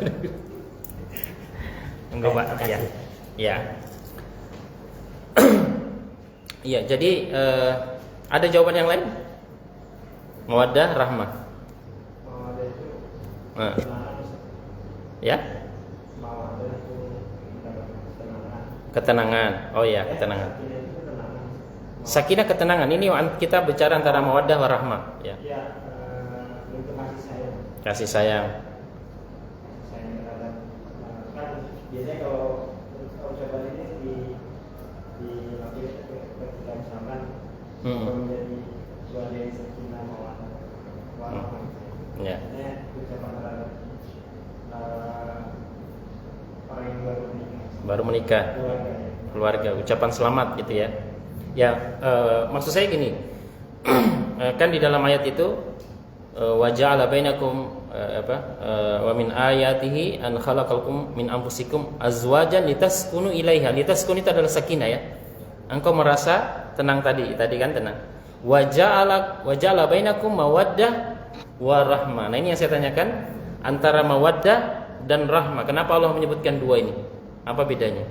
Enggak Pak, ya. Ya. Iya, jadi ada jawaban yang lain? Mawaddah, rahmah.
Mawaddah itu
Nah,
ketenangan.
ya?
Mawaddah itu ketenangan.
Ketenangan. Oh ya, ketenangan.
Sakinah itu ketenangan.
Sakinah ketenangan. Ini kita bicara antara mawaddah wa rahmah, ya.
Ya, untuk kasih sayang.
Kasih sayang.
Kasih sayang terhadap kan biasanya kalau ucapan ini dipakai ketika misalkan menjadi dua dari sakinah mawaddah warahmah.
Ya.
Ini ucapan terhadap orang yang baru menikah.
Keluarga, ucapan selamat gitu ya. Ya, maksud saya gini. Kan di dalam ayat itu wa ja'ala bainakum wa min ayatihi an khalaqakum min anfusikum azwajan litaskunu ilaiha. Litaskun itu adalah sakinah ya. Engkau merasa tenang tadi kan tenang. Wa ja'ala bainakum mawaddah wa rahmah. Nah, ini yang saya tanyakan, antara mawaddah dan rahmah. Kenapa Allah menyebutkan dua ini? Apa bedanya?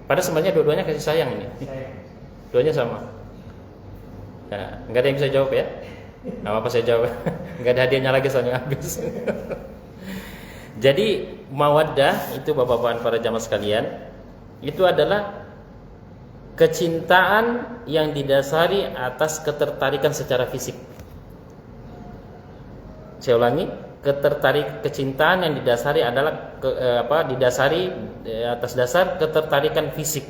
Padahal sebenarnya dua-duanya kasih sayang ini. Dua-duanya sama. Nah, enggak ada yang bisa jawab ya? Nah, apa saya jawab? Enggak ada hadiahnya lagi soalnya habis. Jadi mawaddah itu Bapak-bapak para jamaah sekalian, itu adalah kecintaan yang didasari atas ketertarikan secara fisik. Saya ulangi, kecintaan yang didasari adalah didasari atas dasar ketertarikan fisik.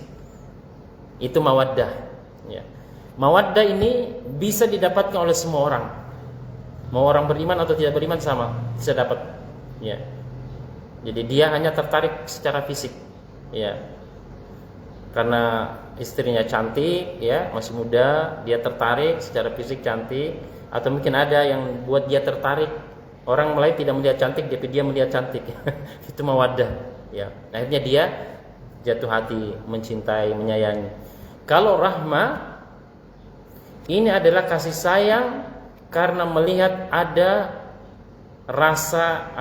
Itu mawaddah. Ya. Mawaddah ini bisa didapatkan oleh semua orang. Mau orang beriman atau tidak beriman sama, bisa dapat. Ya. Jadi dia hanya tertarik secara fisik. Ya. Karena istrinya cantik, ya, masih muda, dia tertarik secara fisik cantik, atau mungkin ada yang buat dia tertarik. Orang lain tidak melihat cantik, tapi dia melihat cantik. Itu mawaddah. Ya. Akhirnya dia jatuh hati, mencintai, menyayangi. Kalau rahmah ini adalah kasih sayang karena melihat ada rasa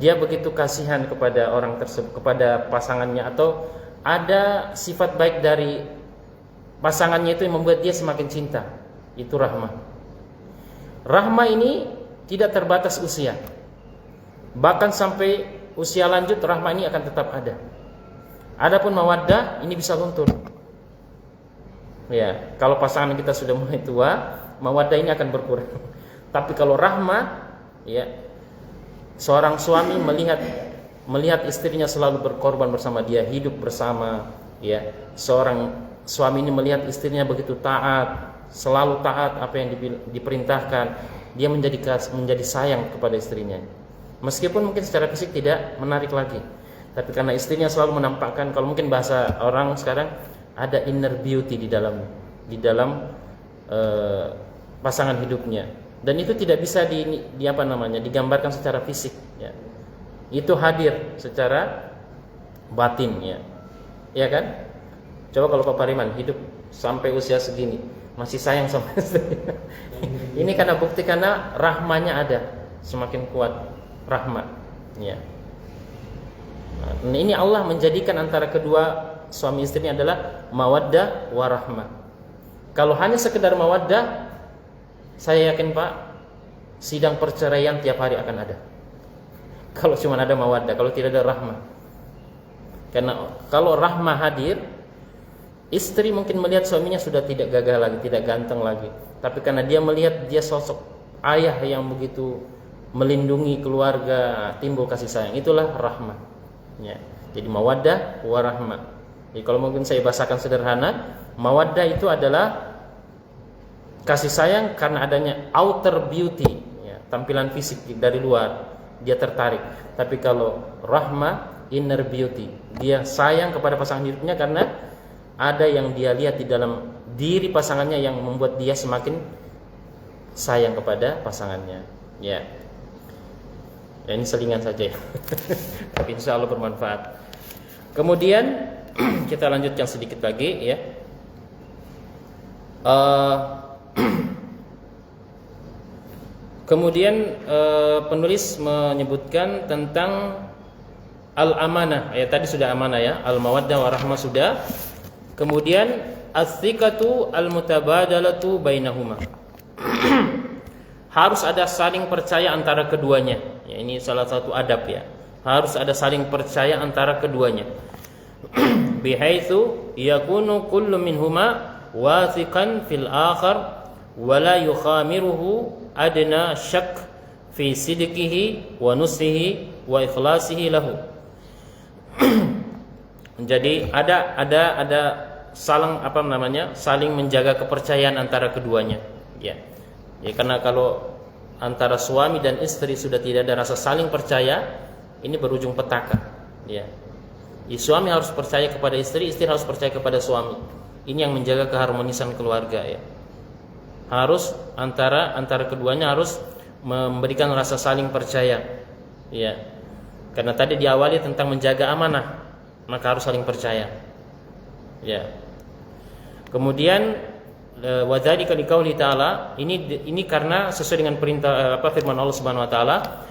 dia begitu kasihan kepada orang tersebut, kepada pasangannya, atau ada sifat baik dari pasangannya itu yang membuat dia semakin cinta. Itu rahmah. Rahmah ini tidak terbatas usia. Bahkan sampai usia lanjut rahmah ini akan tetap ada. Adapun mawaddah ini bisa luntur. Ya, kalau pasangan kita sudah mulai tua, mawaddah ini akan berkurang. Tapi kalau rahmah, ya, seorang suami melihat istrinya selalu berkorban bersama dia, hidup bersama, ya. Seorang suami ini melihat istrinya begitu taat, selalu taat apa yang diperintahkan, dia menjadi sayang kepada istrinya. Meskipun mungkin secara fisik tidak menarik lagi, tapi karena istrinya selalu menampakkan, kalau mungkin bahasa orang sekarang, ada inner beauty di dalam pasangan hidupnya, dan itu tidak bisa digambarkan secara fisik, ya. Itu hadir secara batin, ya kan? Coba kalau Pak Pariman hidup sampai usia segini masih sayang sama istrinya. Ini karena bukti, karena rahmanya ada, semakin kuat rahmat, ya. Nah, ini Allah menjadikan antara kedua suami istri ini adalah mawaddah wa rahmah. Kalau hanya sekedar mawaddah, saya yakin Pak, sidang perceraian tiap hari akan ada. Kalau cuma ada mawaddah, kalau tidak ada rahmah. Karena kalau rahmah hadir, istri mungkin melihat suaminya sudah tidak gagah lagi, tidak ganteng lagi, tapi karena dia melihat dia sosok ayah yang begitu melindungi keluarga, timbul kasih sayang. Itulah rahmah, ya. Jadi mawaddah wa rahmah. Jadi kalau mungkin saya bahasakan sederhana, mawaddah itu adalah kasih sayang karena adanya outer beauty, ya, tampilan fisik dari luar, dia tertarik. Tapi kalau rahmah, inner beauty, dia sayang kepada pasangan hidupnya karena ada yang dia lihat di dalam diri pasangannya yang membuat dia semakin sayang kepada pasangannya, ya. Ya, ini selingan saja ya. Tapi insya Allah bermanfaat. Kemudian kita lanjutkan sedikit lagi, ya. Kemudian penulis menyebutkan tentang al-amanah. Ya, tadi sudah amanah, ya. Al-mawaddah wa rahmah sudah. Kemudian as-thiqatu al-mutabadalatu bainahuma. Harus ada saling percaya antara keduanya. Ya, ini salah satu adab ya. Harus ada saling percaya antara keduanya. Bihaitsu yakunu kullu minhuma wathiqan fil akhar wa la yukhamiruhu adna syak fi sidqihi wa nusihi wa ikhlasihi lahu. Jadi ada saling menjaga kepercayaan antara keduanya. Ya. Ya, karena kalau antara suami dan istri sudah tidak ada rasa saling percaya, ini berujung petaka. Ya. Suami harus percaya kepada istri, istri harus percaya kepada suami. Ini yang menjaga keharmonisan keluarga ya. Harus antara keduanya harus memberikan rasa saling percaya. Ya. Karena tadi diawali tentang menjaga amanah, maka harus saling percaya. Ya. Kemudian wadzalika liqauli ta'ala, ini karena sesuai dengan perintah firman Allah Subhanahu wa taala,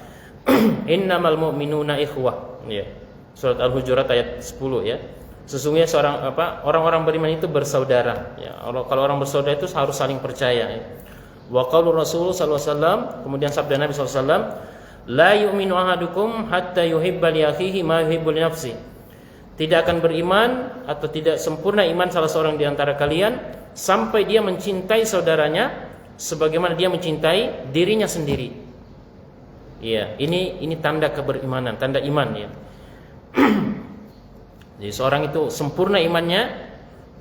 innamal mu'minuna ikhwah. Ya. Surat Al-Hujurat ayat 10 ya. Sesungguhnya orang-orang beriman itu bersaudara ya. Kalau orang bersaudara itu harus saling percaya ya. Wa qaulu Rasul sallallahu alaihi wasallam, kemudian sabda Nabi sallallahu alaihi wasallam, la yu'minu ahadukum hatta yuhibba li akhihi ma yuhibbu li nafsi. Tidak akan beriman atau tidak sempurna iman salah seorang di antara kalian sampai dia mencintai saudaranya sebagaimana dia mencintai dirinya sendiri. Iya, ini tanda keberimanan, tanda iman ya. Jadi seorang itu sempurna imannya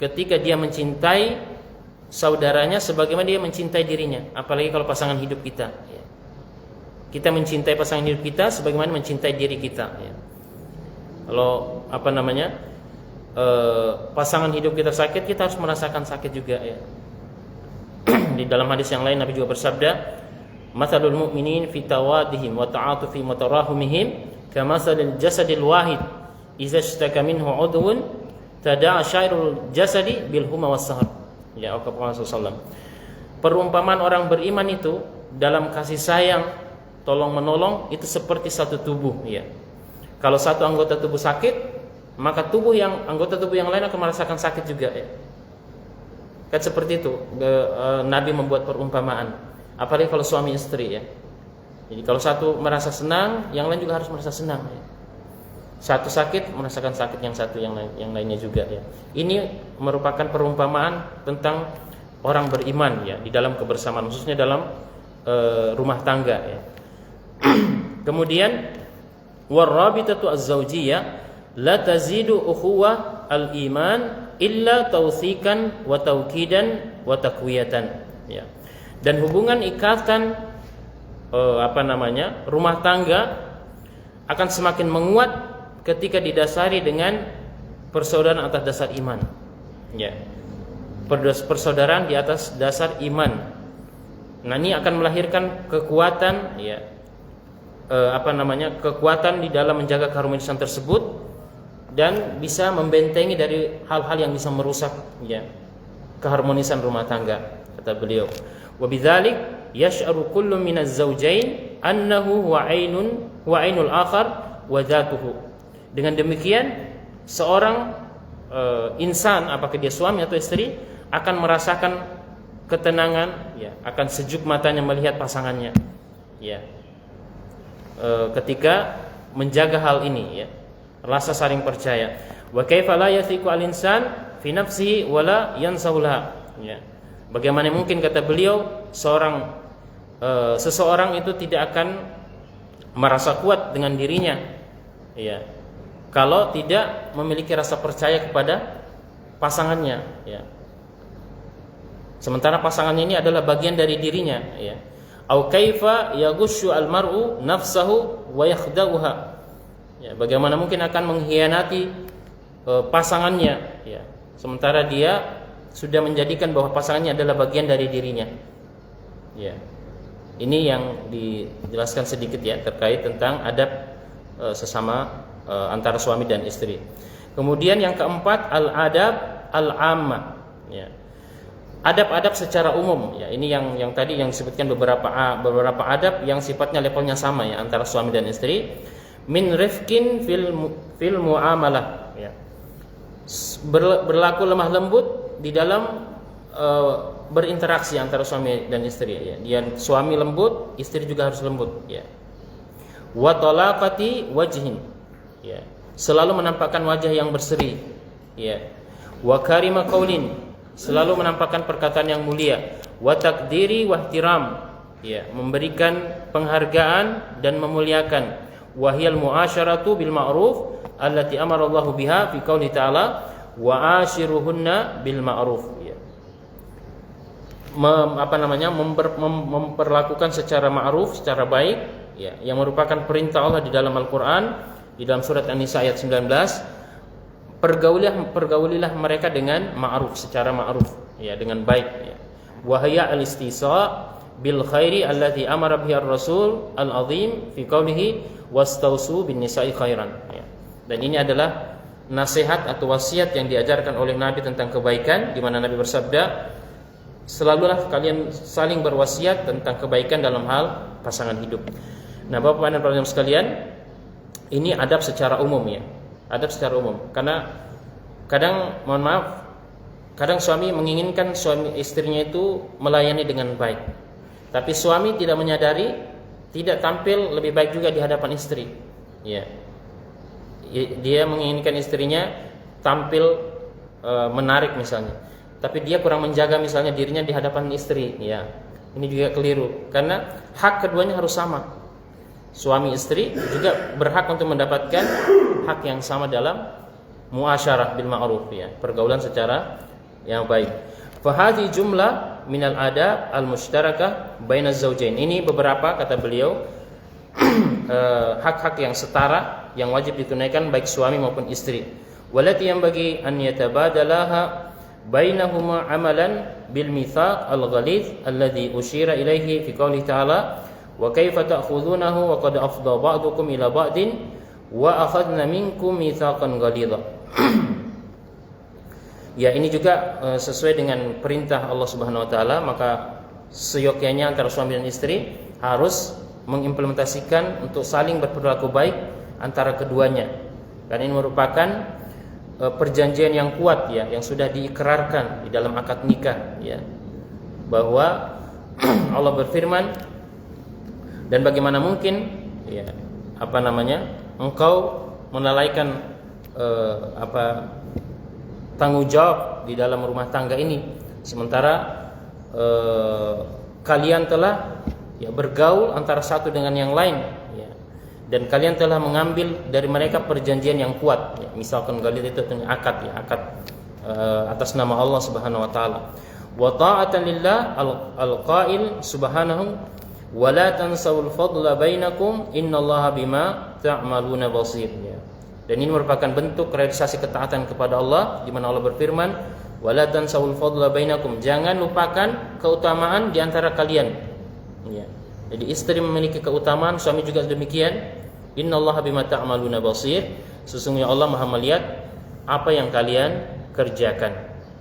ketika dia mencintai saudaranya sebagaimana dia mencintai dirinya. Apalagi kalau pasangan hidup kita ya. Kita mencintai pasangan hidup kita sebagaimana mencintai diri kita ya. Kalau pasangan hidup kita sakit, kita harus merasakan sakit juga ya. Di dalam hadis yang lain Nabi juga bersabda, "Matsalul mu'minin fi tawaddihim wa ta'atufi wa tarahumihim kamatsalil jasadil wahid idza ishtaka minhu 'udwun tada'a syairul jasadi bil huma was sahar." Ya, Rasulullah sallallahu. Perumpamaan orang beriman itu dalam kasih sayang, tolong menolong itu seperti satu tubuh ya. Kalau satu anggota tubuh sakit, maka anggota tubuh yang lain akan merasakan sakit juga ya. Kan seperti itu Nabi membuat perumpamaan. Apalagi kalau suami istri ya. Jadi kalau satu merasa senang, yang lain juga harus merasa senang ya. Satu sakit merasakan sakit yang satu yang lainnya juga ya. Ini merupakan perumpamaan tentang orang beriman ya di dalam kebersamaan, khususnya dalam rumah tangga ya. Kemudian warabitatu az-zawjiyah la tazidu ukhuwah al-iman illa tawthiqan wa tawkidan wa taqwiyatan ya. Dan hubungan ikatan rumah tangga akan semakin menguat ketika didasari dengan persaudaraan atas dasar iman ya. Persaudaraan di atas dasar iman. Nah, ini akan melahirkan kekuatan ya. Kekuatan di dalam menjaga keharmonisan tersebut dan bisa membentengi dari hal-hal yang bisa merusak ya keharmonisan rumah tangga, kata beliau. Wa bidzalik yash'aru kullu minaz zawjain annahu huwa ainul akhar wa dzatuhu. Dengan demikian seorang insan, apakah dia suami atau istri, akan merasakan ketenangan ya, akan sejuk matanya melihat pasangannya ya. Ketika menjaga hal ini ya, rasa saling percaya. Wa kaifa la yathiqu al-insan fi nafsihi wa la yansahulha ya. Bagaimana mungkin, kata beliau, seseorang itu tidak akan merasa kuat dengan dirinya ya, kalau tidak memiliki rasa percaya kepada pasangannya ya. Sementara pasangannya ini adalah bagian dari dirinya ya. Au kaifa yaghushu al-mar'u nafsahu wa yakhda'uha. Ya, bagaimana mungkin akan mengkhianati pasangannya ya, sementara dia sudah menjadikan bahwa pasangannya adalah bagian dari dirinya. Ya. Ini yang dijelaskan sedikit ya terkait tentang adab sesama antara suami dan istri. Kemudian yang keempat, al-adab al-amma ya. Adab-adab secara umum ya, ini yang tadi yang disebutkan beberapa adab yang sifatnya levelnya sama ya antara suami dan istri. Min rifqin fil muamalah ya. berlaku lemah lembut di dalam berinteraksi antara suami dan istri ya. Dia suami lembut, istri juga harus lembut ya. Wa talaqati wajhin ya. Selalu menampakkan wajah yang berseri ya. Wa karima qaulin, selalu menampakkan perkataan yang mulia. Wa taqdiri wa ihtiram ya, memberikan penghargaan dan memuliakan. Wa hiyal muasyaratu bil ma'ruf allati amara Allah biha fi qouli ta'ala wa ashiruhunna bil ma'ruf ya. Memperlakukan secara ma'ruf, secara baik ya, yang merupakan perintah Allah di dalam Al-Qur'an di dalam surat An-Nisa ayat 19. Pergaulilah mereka dengan ma'ruf, secara ma'ruf ya, dengan baik ya. Wa hiya al-istisa bil khairi allati amara bihi ar-rasul al-azim fi qoulihi wastausu bin nisa'i khairan ya. Dan ini adalah nasihat atau wasiat yang diajarkan oleh Nabi tentang kebaikan, di mana Nabi bersabda, selalulah kalian saling berwasiat tentang kebaikan dalam hal pasangan hidup. Nah, Bapak dan Bapak sekalian, ini adab secara umum ya. Adab secara umum. Karena kadang, mohon maaf, kadang suami menginginkan suami istrinya itu melayani dengan baik. Tapi suami tidak menyadari, tidak tampil lebih baik juga di hadapan istri. Ya. Dia menginginkan istrinya tampil menarik misalnya, tapi dia kurang menjaga misalnya dirinya di hadapan istri ya. Ini juga keliru, karena hak keduanya harus sama. Suami istri juga berhak untuk mendapatkan hak yang sama dalam muasyarah bil ma'ruf ya, pergaulan secara yang baik. Fa hadhi jumlah minal adab al mushtarakah bainaz zawjain. Ini beberapa, kata beliau, hak-hak yang setara yang wajib ditunaikan baik suami maupun istri. Walati yang bagi an yatabadalaha bainahuma amalan bil mitsaq al ghalidh alladhi ushira ilaihi fi qouli ta'ala wa kaifa ta'khudhunahu wa qad afdha ba'dukum ila ba'din wa akhadna minkum mitsaqan ghalidha. Ya, ini juga sesuai dengan perintah Allah Subhanahu wa taala, maka seyogyanya antara suami dan istri harus mengimplementasikan untuk saling berperilaku baik antara keduanya. Karena ini merupakan perjanjian yang kuat ya, yang sudah diikrarkan di dalam akad nikah ya, bahwa Allah berfirman, dan bagaimana mungkin ya, engkau melalaikan tanggung jawab di dalam rumah tangga ini, sementara kalian telah ya bergaul antara satu dengan yang lain ya, dan kalian telah mengambil dari mereka perjanjian yang kuat ya. Misalkan galil itu akad ya, akad atas nama Allah Subhanahu wa taala. Wa ta'atan lillah al-qail subhanahu wa la tansawul fadla bainakum innallaha bima ta'maluna basir ya. Dan ini merupakan bentuk realisasi ketaatan kepada Allah, di mana Allah berfirman, wa la tansawul fadla bainakum, jangan lupakan keutamaan di antara kalian ya. Jadi istri memiliki keutamaan, suami juga demikian. Innallaha bima ta'maluna basir, sesungguhnya Allah Maha melihat apa yang kalian kerjakan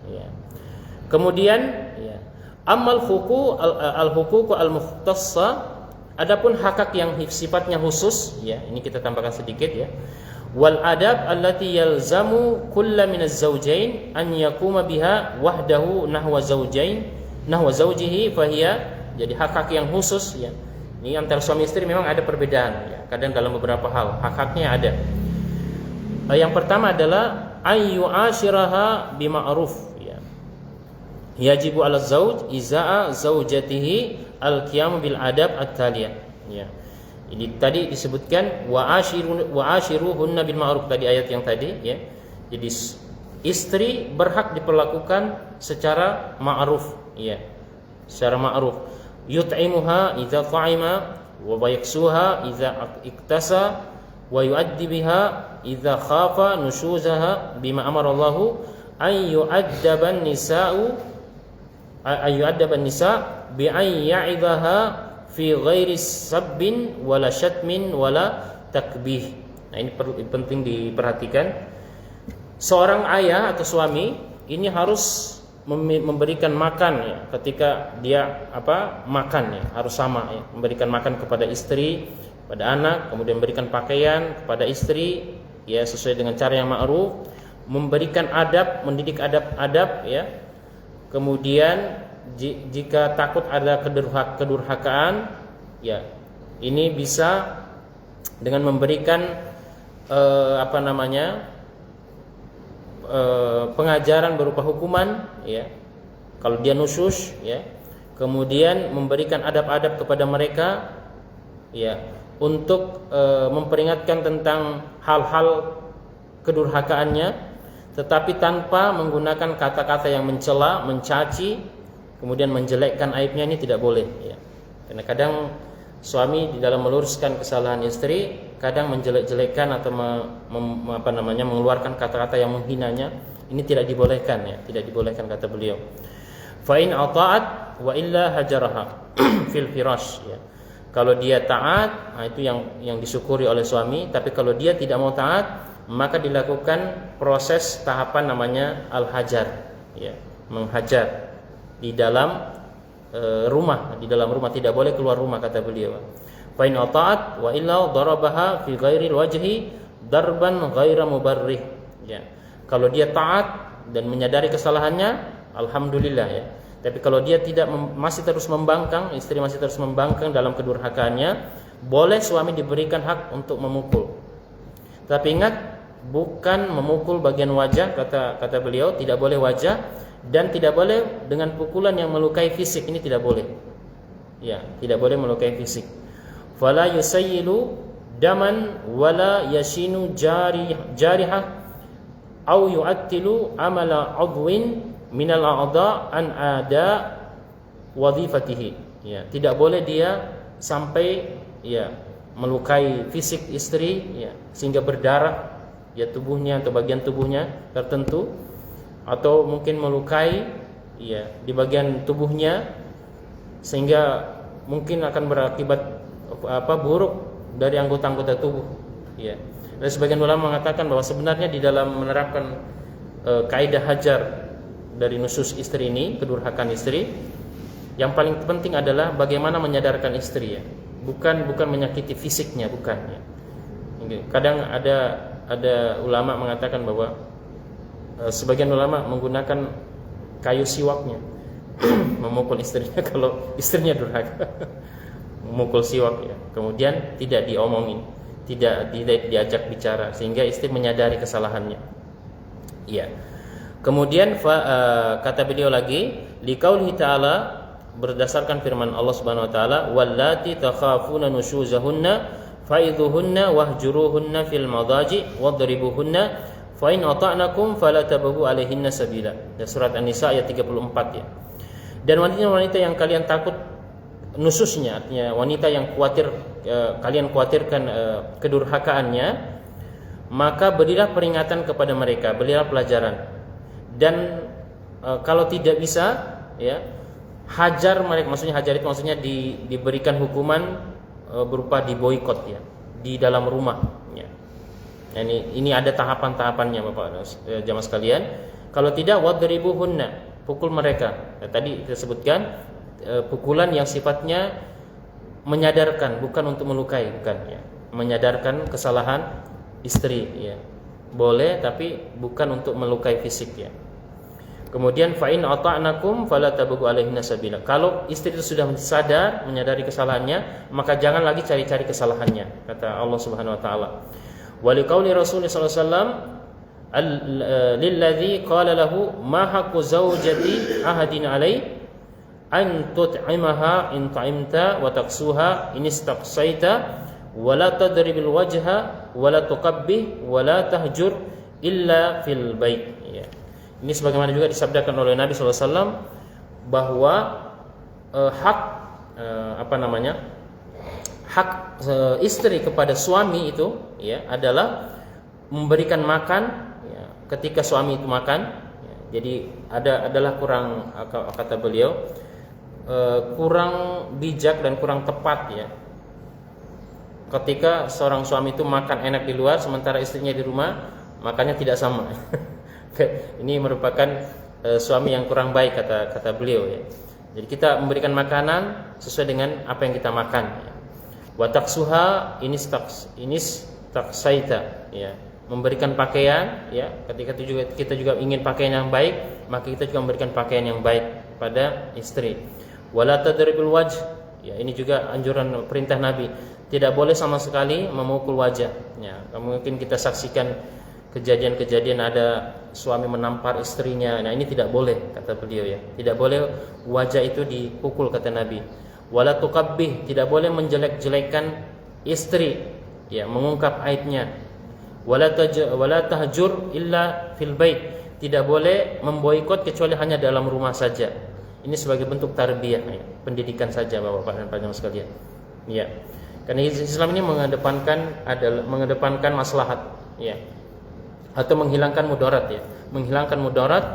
ya. Kemudian ya, amal al-huquq al-mukhtassa, adapun hak yang sifatnya khusus ya, ini kita tambahkan sedikit ya. Wal adab allati yalzamu kulla minaz zawjain an yakuma biha wahdahu nahwa zawjihi fahiya. Jadi hak-hak yang khusus ya, ini antara suami istri memang ada perbedaan ya, kadang dalam beberapa hal hak-haknya ada. Yang pertama adalah ayyu asyiraha bima'ruf ya. Yajibu 'ala zauj izaa zaujatihi al-qiyam bil adab at-taliyah ya. Ini tadi disebutkan wa ashiruhunna bil ma'ruf, tadi ayat yang tadi ya. Jadi istri berhak diperlakukan secara ma'ruf ya. Secara ma'ruf. Yut'imuha idza ta'ima wa yaksuha idza iktasa wa yu'addi biha idza khafa nushuzaha bima amara Allah an yu'addaban nisa'u bi an ya'idaha fi ghairi sabbin wala syatmin wala takbih. Nah, ini penting diperhatikan. Seorang ayah atau suami ini harus memberikan makan ya, ketika dia makan ya, harus sama ya, memberikan makan kepada istri, pada anak, kemudian memberikan pakaian kepada istri ya sesuai dengan cara yang ma'ruf, memberikan adab, mendidik adab-adab ya. Kemudian jika takut ada kedurhakaan ya, ini bisa dengan memberikan pengajaran berupa hukuman ya. Kalau dia nusyus ya, kemudian memberikan adab-adab kepada mereka ya, untuk memperingatkan tentang hal-hal kedurhakaannya, tetapi tanpa menggunakan kata-kata yang mencela, mencaci, kemudian menjelekkan aibnya. Ini tidak boleh ya. Karena kadang suami di dalam meluruskan kesalahan istri kadang menjelek-jelekkan atau mengeluarkan kata-kata yang menghinanya. Ini tidak dibolehkan ya, tidak dibolehkan kata beliau. Fa in ata'at wa illa hajaraha fil firash ya. Kalau dia taat, nah itu yang disyukuri oleh suami. Tapi kalau dia tidak mau taat, maka dilakukan proses tahapan namanya al-hajar ya, menghajar di dalam rumah. Di dalam rumah, tidak boleh keluar rumah kata beliau. Fa in ata'at wa illa darabaha fi ghairil wajhi darban ghaira mubarrih ya. Kalau dia taat dan menyadari kesalahannya, alhamdulillah ya. Tapi kalau dia masih terus membangkang, istri masih terus membangkang dalam kedurhakaannya, boleh suami diberikan hak untuk memukul. Tapi ingat, bukan memukul bagian wajah, kata beliau, tidak boleh wajah, dan tidak boleh dengan pukulan yang melukai fisik. Ini tidak boleh. Ya, tidak boleh melukai fisik. Fala yusayyilu daman wala yashinu jarihah au yu'attilu amala udwin minal a'dha an ada wadhifatihi ya. Tidak boleh dia sampai ya melukai fisik istri ya, sehingga berdarah ya tubuhnya atau bagian tubuhnya tertentu, atau mungkin melukai ya di bagian tubuhnya sehingga mungkin akan berakibat buruk dari anggota-anggota tubuh ya. Dan sebagian ulama mengatakan bahwa sebenarnya di dalam menerapkan kaidah hajar dari nusus istri ini, kedurhakaan istri, yang paling penting adalah bagaimana menyadarkan istri ya, bukan menyakiti fisiknya, bukan ya. Kadang ada ulama mengatakan bahwa sebagian ulama menggunakan kayu siwaknya memukul istrinya kalau istrinya durhaka. Memukul siwak ya, kemudian tidak diomongin, tidak diajak bicara sehingga istri menyadari kesalahannya ya. Kemudian kata beliau lagi, liqaulihi ta'ala, berdasarkan firman Allah Subhanahu wa taala, wallati takhafuna nushuzahunna faidhuhunna wahjuruhunna fil madaji wadribuhunna fa in ata'nakum fala tabghu alaihinna sabila. Surat An-Nisa ayat 34 ya. Dan wanita-wanita yang kalian takut nususnya, artinya wanita yang kalian khawatirkan kedurhakaannya, maka berilah peringatan kepada mereka, berilah pelajaran. Dan kalau tidak bisa ya, hajar mereka. Maksudnya hajar itu maksudnya diberikan hukuman berupa diboikot ya di dalam rumah ya. Ini ada tahapan-tahapannya Bapak jamaah sekalian. Kalau tidak, wadribuhunna, pukul mereka. Tadi kita sebutkan pukulan yang sifatnya menyadarkan, bukan untuk melukai, bukan ya. Menyadarkan kesalahan istri ya. Boleh, tapi bukan untuk melukai fisik ya. Kemudian fa in ata'nakum fala tabghu alaihinna sabila. Kalau istri itu sudah sadar, menyadari kesalahannya, maka jangan lagi cari-cari kesalahannya, kata Allah Subhanahu wa taala. Wa liqauli Rasulullah sallallahu alaihi wasallam lilladzi qala lahu ma haqqu zawjati ahadin alai an tut'imaha in ta'imta wa taqsuha in istaqsaita wa la tadribil wajha wa la tuqabbih wa la tahjur illa fil bait ya. Ini sebagaimana juga disabdakan oleh Nabi SAW bahwa hak istri kepada suami itu ya adalah memberikan makan ya, ketika suami itu makan ya. Jadi adalah kurang, kata beliau, kurang bijak dan kurang tepat ya ketika seorang suami itu makan enak di luar sementara istrinya di rumah makannya tidak sama. Ini merupakan suami yang kurang baik, kata beliau ya. Jadi kita memberikan makanan sesuai dengan apa yang kita makan ya. Wa taqsuha inis taksaita ya. memberikan pakaian, ya. Ketika itu juga kita juga ingin pakaian yang baik, maka kita juga memberikan pakaian yang baik pada istri. Wala tadribul wajh, ya, ini juga anjuran perintah Nabi. Tidak boleh sama sekali memukul wajah. Ya, mungkin kita saksikan kejadian-kejadian ada suami menampar istrinya. Nah, ini tidak boleh, kata beliau, ya. Tidak boleh wajah itu dipukul, kata Nabi. Wala tuqabbih, tidak boleh menjelek-jelekan istri, ya, mengungkap aibnya. Wala tahjur illa fil bait, tidak boleh memboikot kecuali hanya dalam rumah saja. Ini sebagai bentuk tarbiyah, ya, pendidikan saja Bapak dan Ibu sekalian. Ya. Karena Islam ini mengedepankan maslahat, ya, atau menghilangkan mudarat, ya, menghilangkan mudarat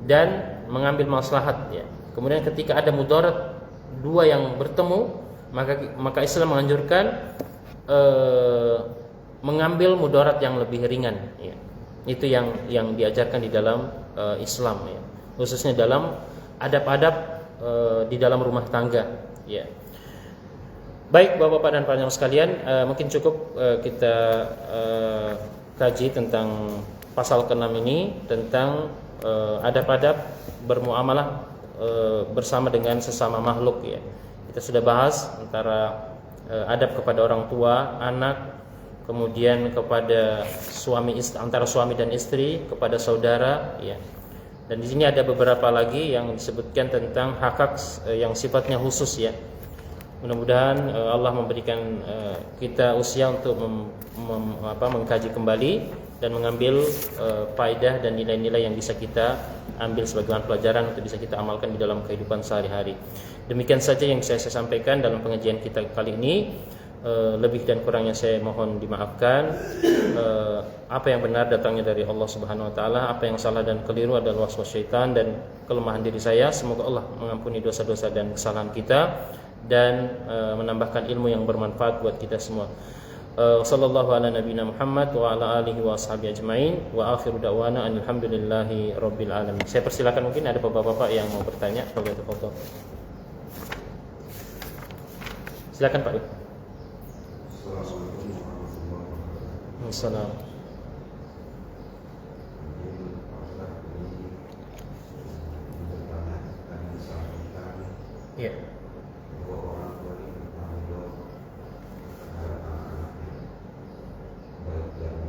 dan mengambil maslahat, ya. Kemudian ketika ada mudarat dua yang bertemu, maka Islam menganjurkan mengambil mudarat yang lebih ringan, ya. Itu yang diajarkan di dalam Islam, ya, khususnya dalam adab-adab di dalam rumah tangga, ya. Baik Bapak-bapak dan para sekalian, mungkin cukup kita kaji tentang pasal ke-6 ini, tentang adab-adab bermuamalah bersama dengan sesama makhluk, ya. Kita sudah bahas antara adab kepada orang tua, anak, kemudian kepada antara suami dan istri, kepada saudara, ya. Dan di sini ada beberapa lagi yang disebutkan tentang hak-hak yang sifatnya khusus, ya. Mudah-mudahan Allah memberikan kita usia untuk mengkaji kembali dan mengambil faedah dan nilai-nilai yang bisa kita ambil sebagai bahan pelajaran untuk bisa kita amalkan di dalam kehidupan sehari-hari. Demikian saja yang saya sampaikan dalam pengajian kita kali ini. Lebih dan kurangnya saya mohon dimaafkan. Apa yang benar datangnya dari Allah Subhanahu wa taala, apa yang salah dan keliru adalah waswas syaitan dan kelemahan diri saya. Semoga Allah mengampuni dosa-dosa dan kesalahan kita dan menambahkan ilmu yang bermanfaat buat kita semua. Sallallahu ala nabiyina Muhammad wa ala alihi wa ashabihi ajmain wa akhiru da'wana alhamdulillahi rabbil alamin. Saya persilakan, mungkin ada bapak-bapak yang mau bertanya. Silakan Pak.
Assalamualaikum warahmatullahi wabarakatuh.
Assalamualaikum. Ya.
Bahwa orang tua ini bertanggung jawab terhadap anak-anaknya, baik yang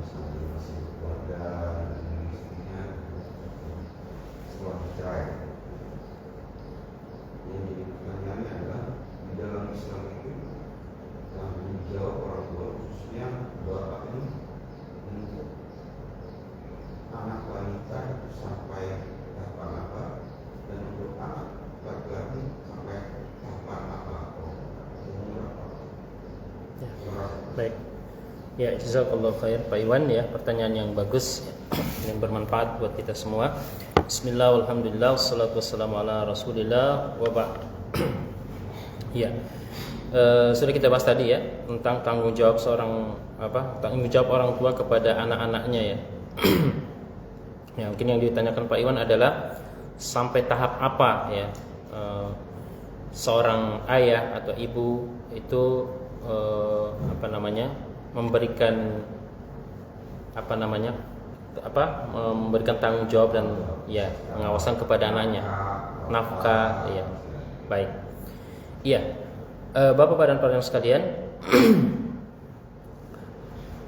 masih keluarga dan istrinya setelah bercerai. Yang jadi pertanyaannya adalah di dalam Islam itu tanggung jawab orang tua, khususnya bapak ini, untuk anak wanita itu sampai tahapan apa, dan untuk anak laki-laki sampai tahapan apa atau umur apa.
Ya. Baik. Ya, jazakallahu khair Pak Iwan, ya, pertanyaan yang bagus, yang bermanfaat buat kita semua. Bismillah, alhamdulillah, wassalatu wassalamu ala rasulillah wa ba'd. Ya. Sudah kita bahas tadi, ya, tentang tanggung jawab tanggung jawab orang tua kepada anak-anaknya, ya. Ya, mungkin yang ditanyakan Pak Iwan adalah sampai tahap apa, ya, seorang ayah atau ibu itu memberikan memberikan tanggung jawab dan, ya, pengawasan kepada anaknya, nafkah, ya. Baik. Iya. Bapak dan Bapak sekalian,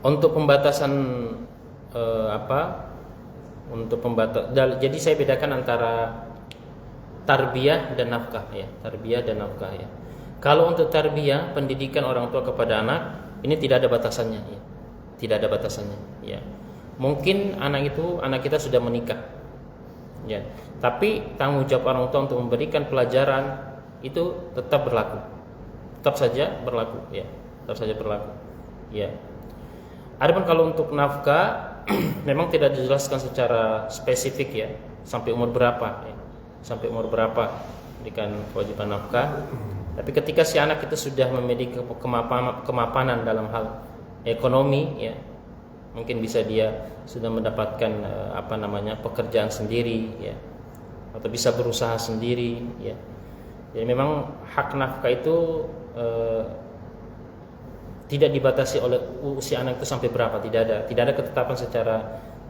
untuk pembatasan jadi saya bedakan antara tarbiyah dan nafkah, ya. Tarbiyah dan nafkah, ya. Kalau untuk tarbiyah, pendidikan orang tua kepada anak, ini tidak ada batasannya, ya. Tidak ada batasannya, ya. Mungkin anak kita sudah menikah, ya. Tapi tanggung jawab orang tua untuk memberikan pelajaran itu tetap berlaku. Tetap saja berlaku, ya. Tetap saja berlaku, ya. Adapun kalau untuk nafkah memang tidak dijelaskan secara spesifik, ya, sampai umur berapa, ya. Sampai umur berapa berikan kewajiban nafkah. Tapi ketika si anak itu sudah memiliki kemapanan dalam hal ekonomi, ya, mungkin bisa dia sudah mendapatkan pekerjaan sendiri, ya, atau bisa berusaha sendiri, ya. Jadi memang hak nafkah itu tidak dibatasi oleh usia anak itu sampai berapa, tidak ada ketetapan secara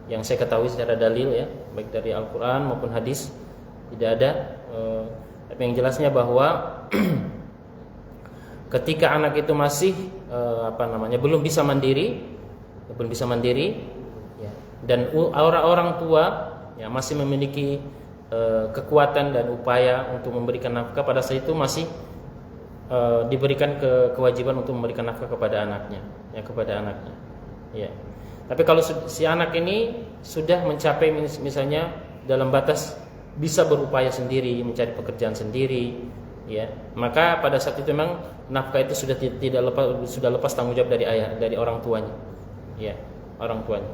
yang saya ketahui secara dalil ya, baik dari Al-Qur'an maupun hadis, tidak ada. Tapi yang jelasnya bahwa ketika anak itu masih belum bisa mandiri ya, dan orang tua ya masih memiliki kekuatan dan upaya untuk memberikan nafkah, pada saat itu masih diberikan kewajiban untuk memberikan nafkah kepada anaknya ya. Tapi kalau si anak ini sudah mencapai misalnya dalam batas bisa berupaya sendiri, mencari pekerjaan sendiri ya, maka pada saat itu memang nafkah itu sudah lepas tanggung jawab dari orang tuanya ya, orang tuanya.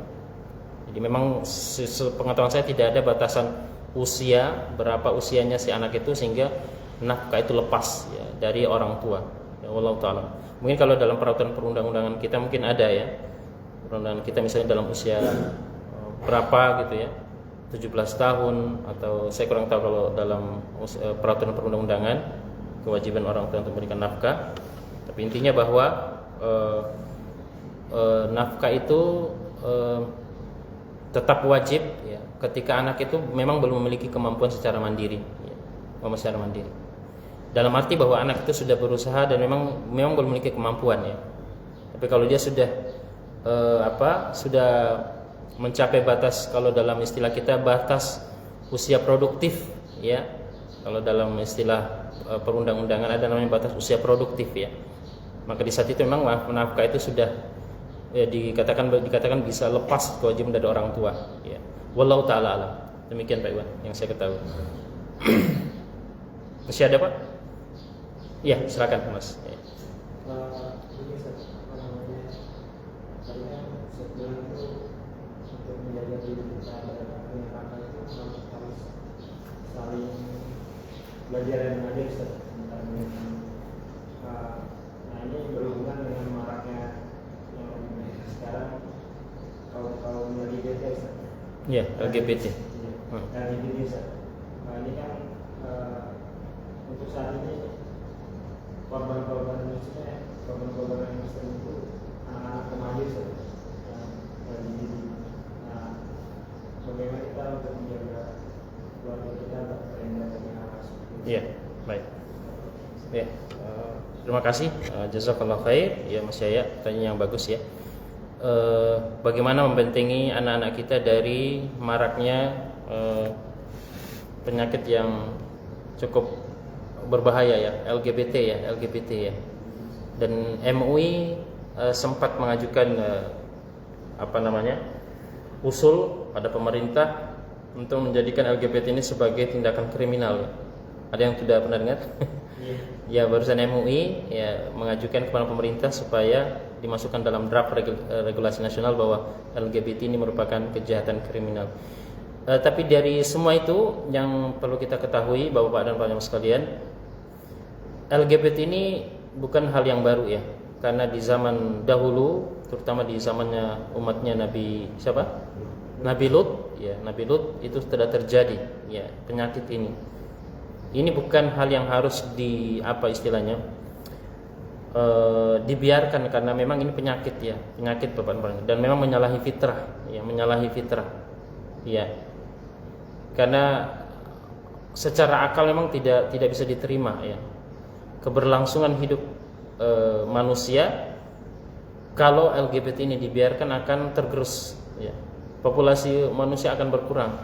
Jadi memang sepengetahuan saya tidak ada batasan usia, berapa usianya si anak itu sehingga nafkah itu lepas ya dari orang tua ya, wallahu ta'ala. Mungkin kalau dalam peraturan perundang-undangan kita mungkin ada ya, perundangan kita misalnya dalam usia berapa gitu ya, 17 tahun atau saya kurang tahu kalau dalam peraturan perundang-undangan kewajiban orang tua untuk memberikan nafkah. Tapi intinya bahwa nafkah itu tetap wajib ya, ketika anak itu memang belum memiliki kemampuan secara mandiri ya, dalam arti bahwa anak itu sudah berusaha dan memang belum memiliki kemampuan ya. Tapi kalau dia sudah sudah mencapai batas, kalau dalam istilah kita batas usia produktif ya, kalau dalam istilah perundang-undangan ada namanya batas usia produktif ya, maka di saat itu memang nafkah itu sudah ya, dikatakan bisa lepas kewajiban dari orang tua ya. Wallahu ta'ala alam. Demikian Pak Iwan yang saya ketahui. Masih ada Pak? Iya, silakan Mas ya.
Ini sebenarnya itu untuk menjaga diri kita dan menyenangkan itu harus saling belajar dan mengajar Ustaz. Nah ini berhubungan dengan maraknya yang sekarang kaum LGBT Ustaz.
Iya, LGBT.
LGBT Ustaz. Nah ini kan untuk saat ini korban-korban yang Muslim itu anak-anak remaja Ustaz. Nah, bagaimana kita untuk menjaga keluarga kita terhindar dari hal seperti itu?
Iya, baik. Ya, terima kasih. Jazakallah khair. Ya Mas Yaya, pertanyaan yang bagus ya. Bagaimana membentengi anak-anak kita dari maraknya penyakit yang cukup berbahaya ya, LGBT ya. Dan MUI sempat mengajukan usul pada pemerintah untuk menjadikan LGBT ini sebagai tindakan kriminal. Ada yang sudah pernah dengar? Ya, barusan MUI ya mengajukan kepada pemerintah supaya dimasukkan dalam draft regulasi nasional bahwa LGBT ini merupakan kejahatan kriminal. Tapi dari semua itu yang perlu kita ketahui Bapak dan Bapak sekalian, LGBT ini bukan hal yang baru ya. Karena di zaman dahulu, terutama di zamannya umatnya Nabi siapa? Nabi Lut, ya, Nabi Lut itu sudah terjadi ya penyakit ini. Ini bukan hal yang harus dibiarkan karena memang ini penyakit ya, penyakit Bapak dan memang menyalahi fitrah. Ya. Karena secara akal memang tidak bisa diterima ya. Keberlangsungan hidup manusia kalau LGBT ini dibiarkan akan tergerus ya. Populasi manusia akan berkurang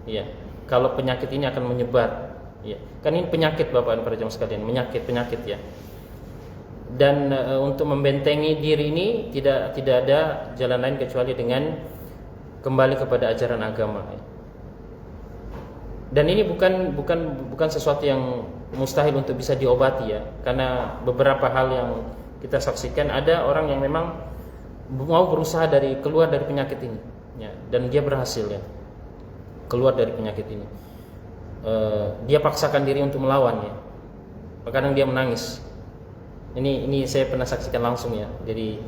ya. Kalau penyakit ini akan menyebar ya. Kan ini penyakit Bapak dan para jemaah sekalian, penyakit ya. Dan untuk membentengi diri ini tidak ada jalan lain kecuali dengan kembali kepada ajaran agama ya. Dan ini bukan sesuatu yang mustahil untuk bisa diobati ya. Karena beberapa hal yang kita saksikan, ada orang yang memang mau berusaha keluar dari penyakit ini ya, dan dia berhasil ya keluar dari penyakit ini. Dia paksakan diri untuk melawan ya. Kadang dia menangis. Ini saya pernah saksikan langsung ya. Jadi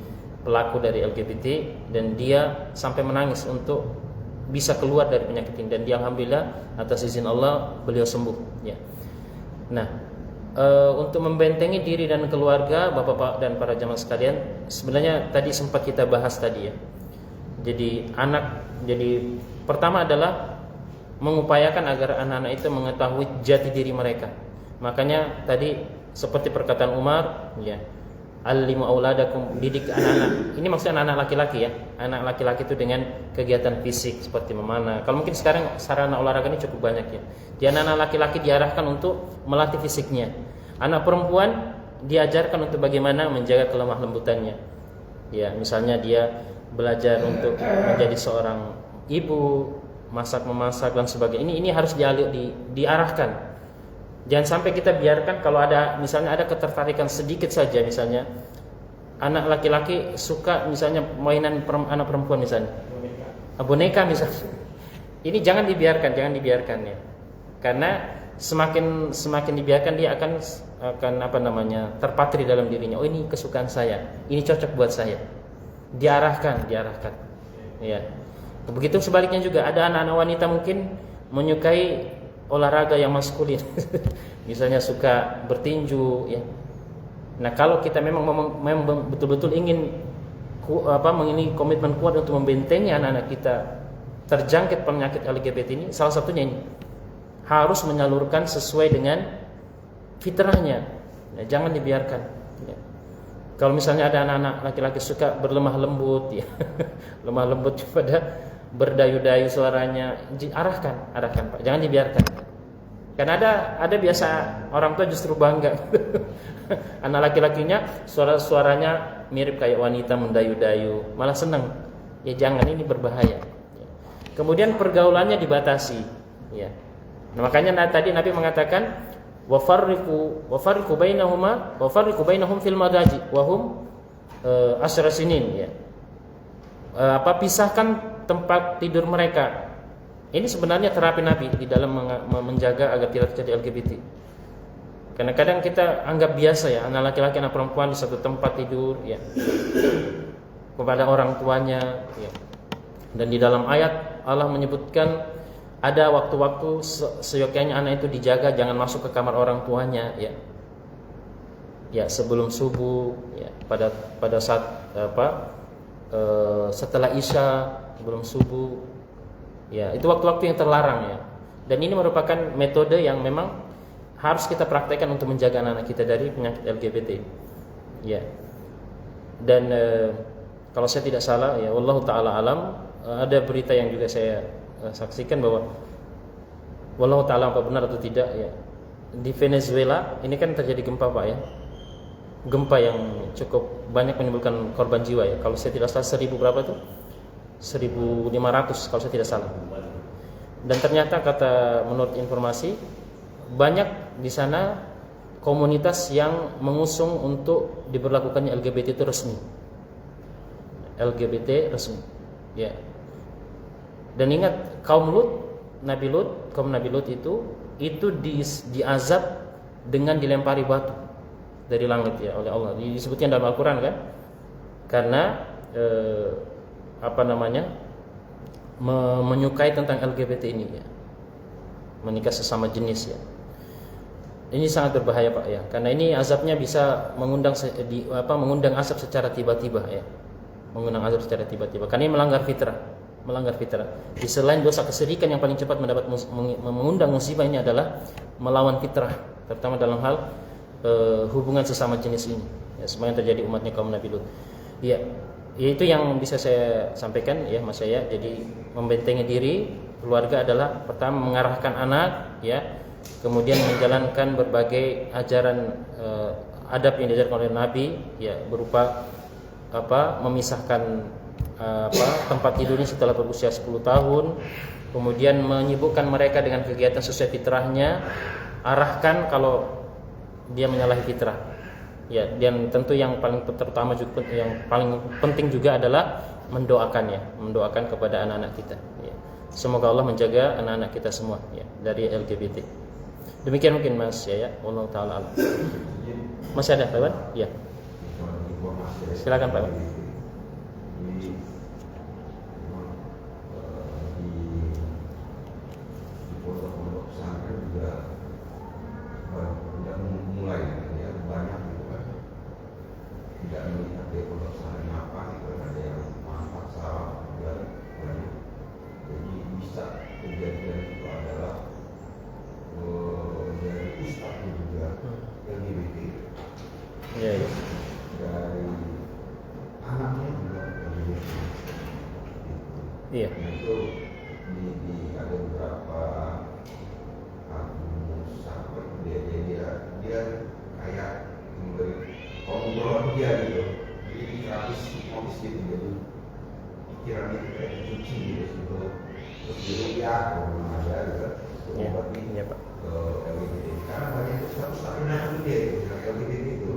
pelaku dari LGBT dan dia sampai menangis untuk bisa keluar dari penyakit ini, dan dia alhamdulillah atas izin Allah beliau sembuh ya. Nah, untuk membentengi diri dan keluarga, bapak-bapak dan para jamaah sekalian, sebenarnya tadi sempat kita bahas tadi ya. Jadi pertama adalah mengupayakan agar anak-anak itu mengetahui jati diri mereka. Makanya tadi seperti perkataan Umar, ya, alimu auladakum, didik anak-anak. Ini maksudnya anak-anak laki-laki ya. Anak laki-laki itu dengan kegiatan fisik seperti memanah. Kalau mungkin sekarang sarana olahraga ini cukup banyak ya. Di anak-anak laki-laki diarahkan untuk melatih fisiknya. Anak perempuan diajarkan untuk bagaimana menjaga kelemah lembutannya. Ya, misalnya dia belajar untuk menjadi seorang ibu, masak-memasak dan sebagainya. Ini harus diarahkan. Jangan sampai kita biarkan kalau ada misalnya ada ketertarikan sedikit saja, misalnya anak laki-laki suka misalnya mainan anak perempuan misalnya boneka misalnya. Ini jangan dibiarkan ya. Karena semakin dibiarkan dia akan terpatri dalam dirinya. Oh, ini kesukaan saya, ini cocok buat saya. Diarahkan. Ya. Begitu sebaliknya juga ada anak-anak wanita mungkin menyukai olahraga yang maskulin. Misalnya suka bertinju ya. Nah, kalau kita memang betul-betul ingin komitmen kuat untuk membentengi anak-anak kita terjangkit penyakit LGBT ini, salah satunya ini harus menyalurkan sesuai dengan fitrahnya. Ya, jangan dibiarkan ya. Kalau misalnya ada anak-anak laki-laki suka berlemah lembut ya, lemah lembut pada berdayu-dayu suaranya, arahkan Pak, jangan dibiarkan. Karena ada biasa orang tua justru bangga anak laki-lakinya suaranya mirip kayak wanita mendayu-dayu, malah senang. Ya jangan, ini berbahaya. Kemudian pergaulannya dibatasi ya. Nah, makanya tadi Nabi mengatakan wafarriqu bainahum fil madaji wa hum asyra sinin ya. Pisahkan tempat tidur mereka. Ini sebenarnya terapi Nabi di dalam menjaga agar tidak terjadi LGBT. Karena kadang kita anggap biasa ya, anak laki-laki anak perempuan di satu tempat tidur ya, kepada orang tuanya ya. Dan di dalam ayat Allah menyebutkan ada waktu-waktu seyogyanya anak itu dijaga, jangan masuk ke kamar orang tuanya ya. Ya, sebelum subuh ya, pada saat setelah Isya, sebelum subuh. Ya, itu waktu-waktu yang terlarang ya. Dan ini merupakan metode yang memang harus kita praktekkan untuk menjaga anak-anak kita dari penyakit LGBT. Ya. Dan kalau saya tidak salah ya, wallahu taala alam, ada berita yang juga saya saksikan bahwa wallahu taala apa benar atau tidak ya. Di Venezuela ini kan terjadi gempa Pak ya. Gempa yang cukup banyak menimbulkan korban jiwa ya. Kalau saya tidak salah 1000 berapa tuh? 1.500 kalau saya tidak salah. Dan ternyata menurut informasi banyak di sana komunitas yang mengusung untuk diberlakukannya LGBT itu resmi. LGBT resmi. Ya. Dan ingat kaum Nabi Lut itu diazab dengan dilempari batu dari langit ya oleh Allah. Disebutnya dalam Al-Qur'an kan? Karena menyukai tentang LGBT ini ya, menikah sesama jenis ya. Ini sangat berbahaya Pak ya, karena ini azabnya bisa mengundang azab secara tiba-tiba ya, mengundang azab secara tiba-tiba. Karena ini melanggar fitrah. Di selain dosa kesyirikan yang paling cepat mengundang musibah ini adalah melawan fitrah, terutama dalam hal hubungan sesama jenis ini. Ya, semua yang terjadi umatnya kaum Nabi Lut. Ya, itu yang bisa saya sampaikan ya Mas saya. Jadi membentengi diri keluarga adalah pertama mengarahkan anak ya, kemudian menjalankan berbagai ajaran adab yang diajarkan oleh Nabi ya, berupa memisahkan tempat tidurnya setelah berusia 10 tahun, kemudian menyibukkan mereka dengan kegiatan sesuai fitrahnya, arahkan kalau dia menyalahi fitrah. Ya, dan tentu yang paling terutama juga, yang paling penting juga adalah mendoakan kepada anak-anak kita. Ya. Semoga Allah menjaga anak-anak kita semua ya dari LGBT. Demikian mungkin Mas ya. Wallahu taala alam. Masih ada Pak Iwan? Ya. Silakan Pak Iwan.
Mulai
Iya, iya.
Dari anaknya juga begitu.
Iya.
Nah, itu di ada beberapa sahabat dia kayak memberi ngobrol dia gitu, jadi habis hipnotis gitu, jadi pikiran itu kayak dicuci gitu, terus dia ada gitu,
Iya.
berarti
Iya, Pak.
ke LGBT karena banyak itu status takutnya itu dia gitu, yang LGBT itu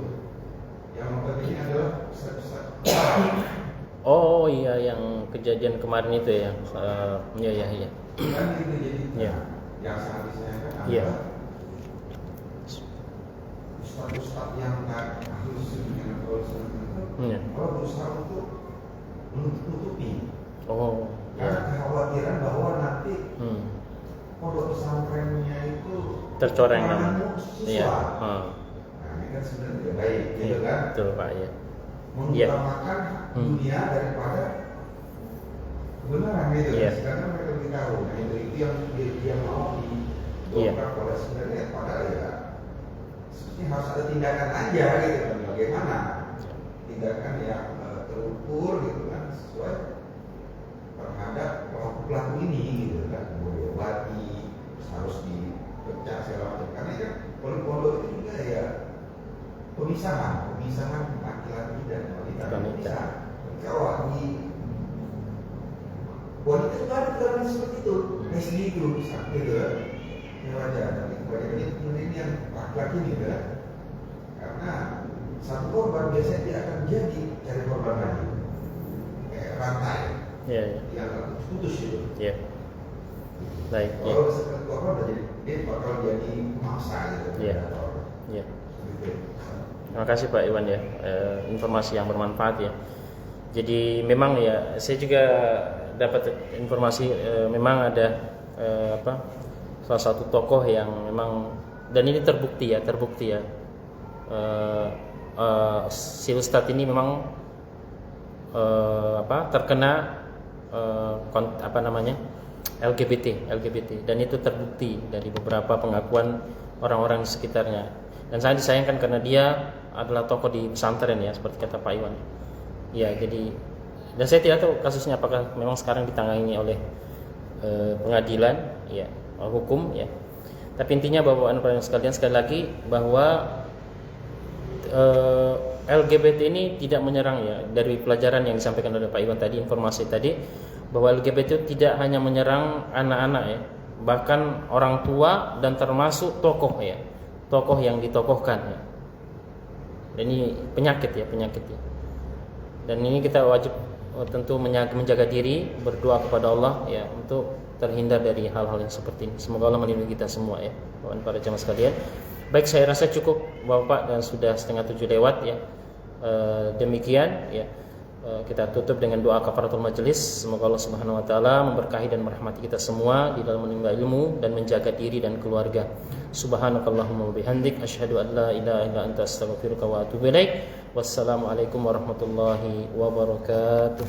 yang penting adalah status.
Oh iya, yang kejadian kemarin itu ya. Iya, iya, iya.
Kan itu jadi
Iya.
yang sangat disayangkan
Iya.
adalah ustaz-ustaz yang tak ahli sunnah wal jamaah
Iya.
kalau berusaha untuk menutupi
Oh.
karena
Iya.
kekhawatiran bahwa nanti
Hmm.
pondok pesantrennya itu
Tercoreng
kekurangan
nama.
siswa.
Iya.
Nah ini kan sebenarnya tidak baik, gitu
Iya,
kan?
betul Pak ya.
Mengutamakan dunia daripada kebenaran gitu.
Iya.
Karena mereka lebih tahu. Nah itu yang dia mau
Iya.
didongkrak oleh sebenarnya padahal ya seperti harus ada tindakan aja gitu kan, bagaimana tindakan yang terukur gitu kan sesuai terhadap pelaku ini gitu kan, mau diobati harus dipecah segala macam karena kan pondok itu juga ya pemisahan laki-laki dan wanita. Kalau di wanita itu ada pergaulan seperti itu, SD itu bisa gitu kan, ya wajar. Tapi kebanyakan ini yang laki-laki gitu kan, karena satu korban biasanya dia akan jadi cari korban lagi, kayak rantai
Iya, iya.
yang putus itu.
Iya. Baik, ya.
Kalau sekali korban udah jadi dia bakal jadi mangsa gitu.
Iya. Iya.
Gitu.
Terima kasih Pak Iwan ya, informasi yang bermanfaat ya. Jadi memang ya, saya juga dapat informasi memang ada salah satu tokoh yang memang, dan ini terbukti ya, si Ustadz ini memang terkena LGBT, dan itu terbukti dari beberapa pengakuan orang-orang di sekitarnya. Dan sangat disayangkan karena dia adalah tokoh di pesantren ya, seperti kata Pak Iwan. Ya, jadi, dan saya tidak tahu kasusnya apakah memang sekarang ditangani oleh pengadilan ya, hukum ya. Tapi intinya bahwa anak-anak sekalian, sekali lagi bahwa LGBT ini tidak menyerang ya, dari pelajaran yang disampaikan oleh Pak Iwan tadi, informasi tadi, bahwa LGBT itu tidak hanya menyerang anak-anak ya, bahkan orang tua dan termasuk tokoh ya, tokoh yang ditokohkan ya. Dan ini penyakit ya. Dan ini kita wajib tentu menjaga diri, berdoa kepada Allah ya, untuk terhindar dari hal-hal yang seperti ini. Semoga Allah melindungi kita semua ya, Bapak para jamaah sekalian. Baik, saya rasa cukup Bapak, dan sudah 6:30 lewat ya. Demikian ya. Kita tutup dengan doa kafaratul majelis. Semoga Allah Subhanahu wa taala memberkahi dan merahmati kita semua di dalam menimba ilmu dan menjaga diri dan keluarga. Subhanakallahumma wa bihamdik asyhadu an la ilaha illa anta astaghfiruka wa atubu ilaik. Wassalamualaikum warahmatullahi wabarakatuh.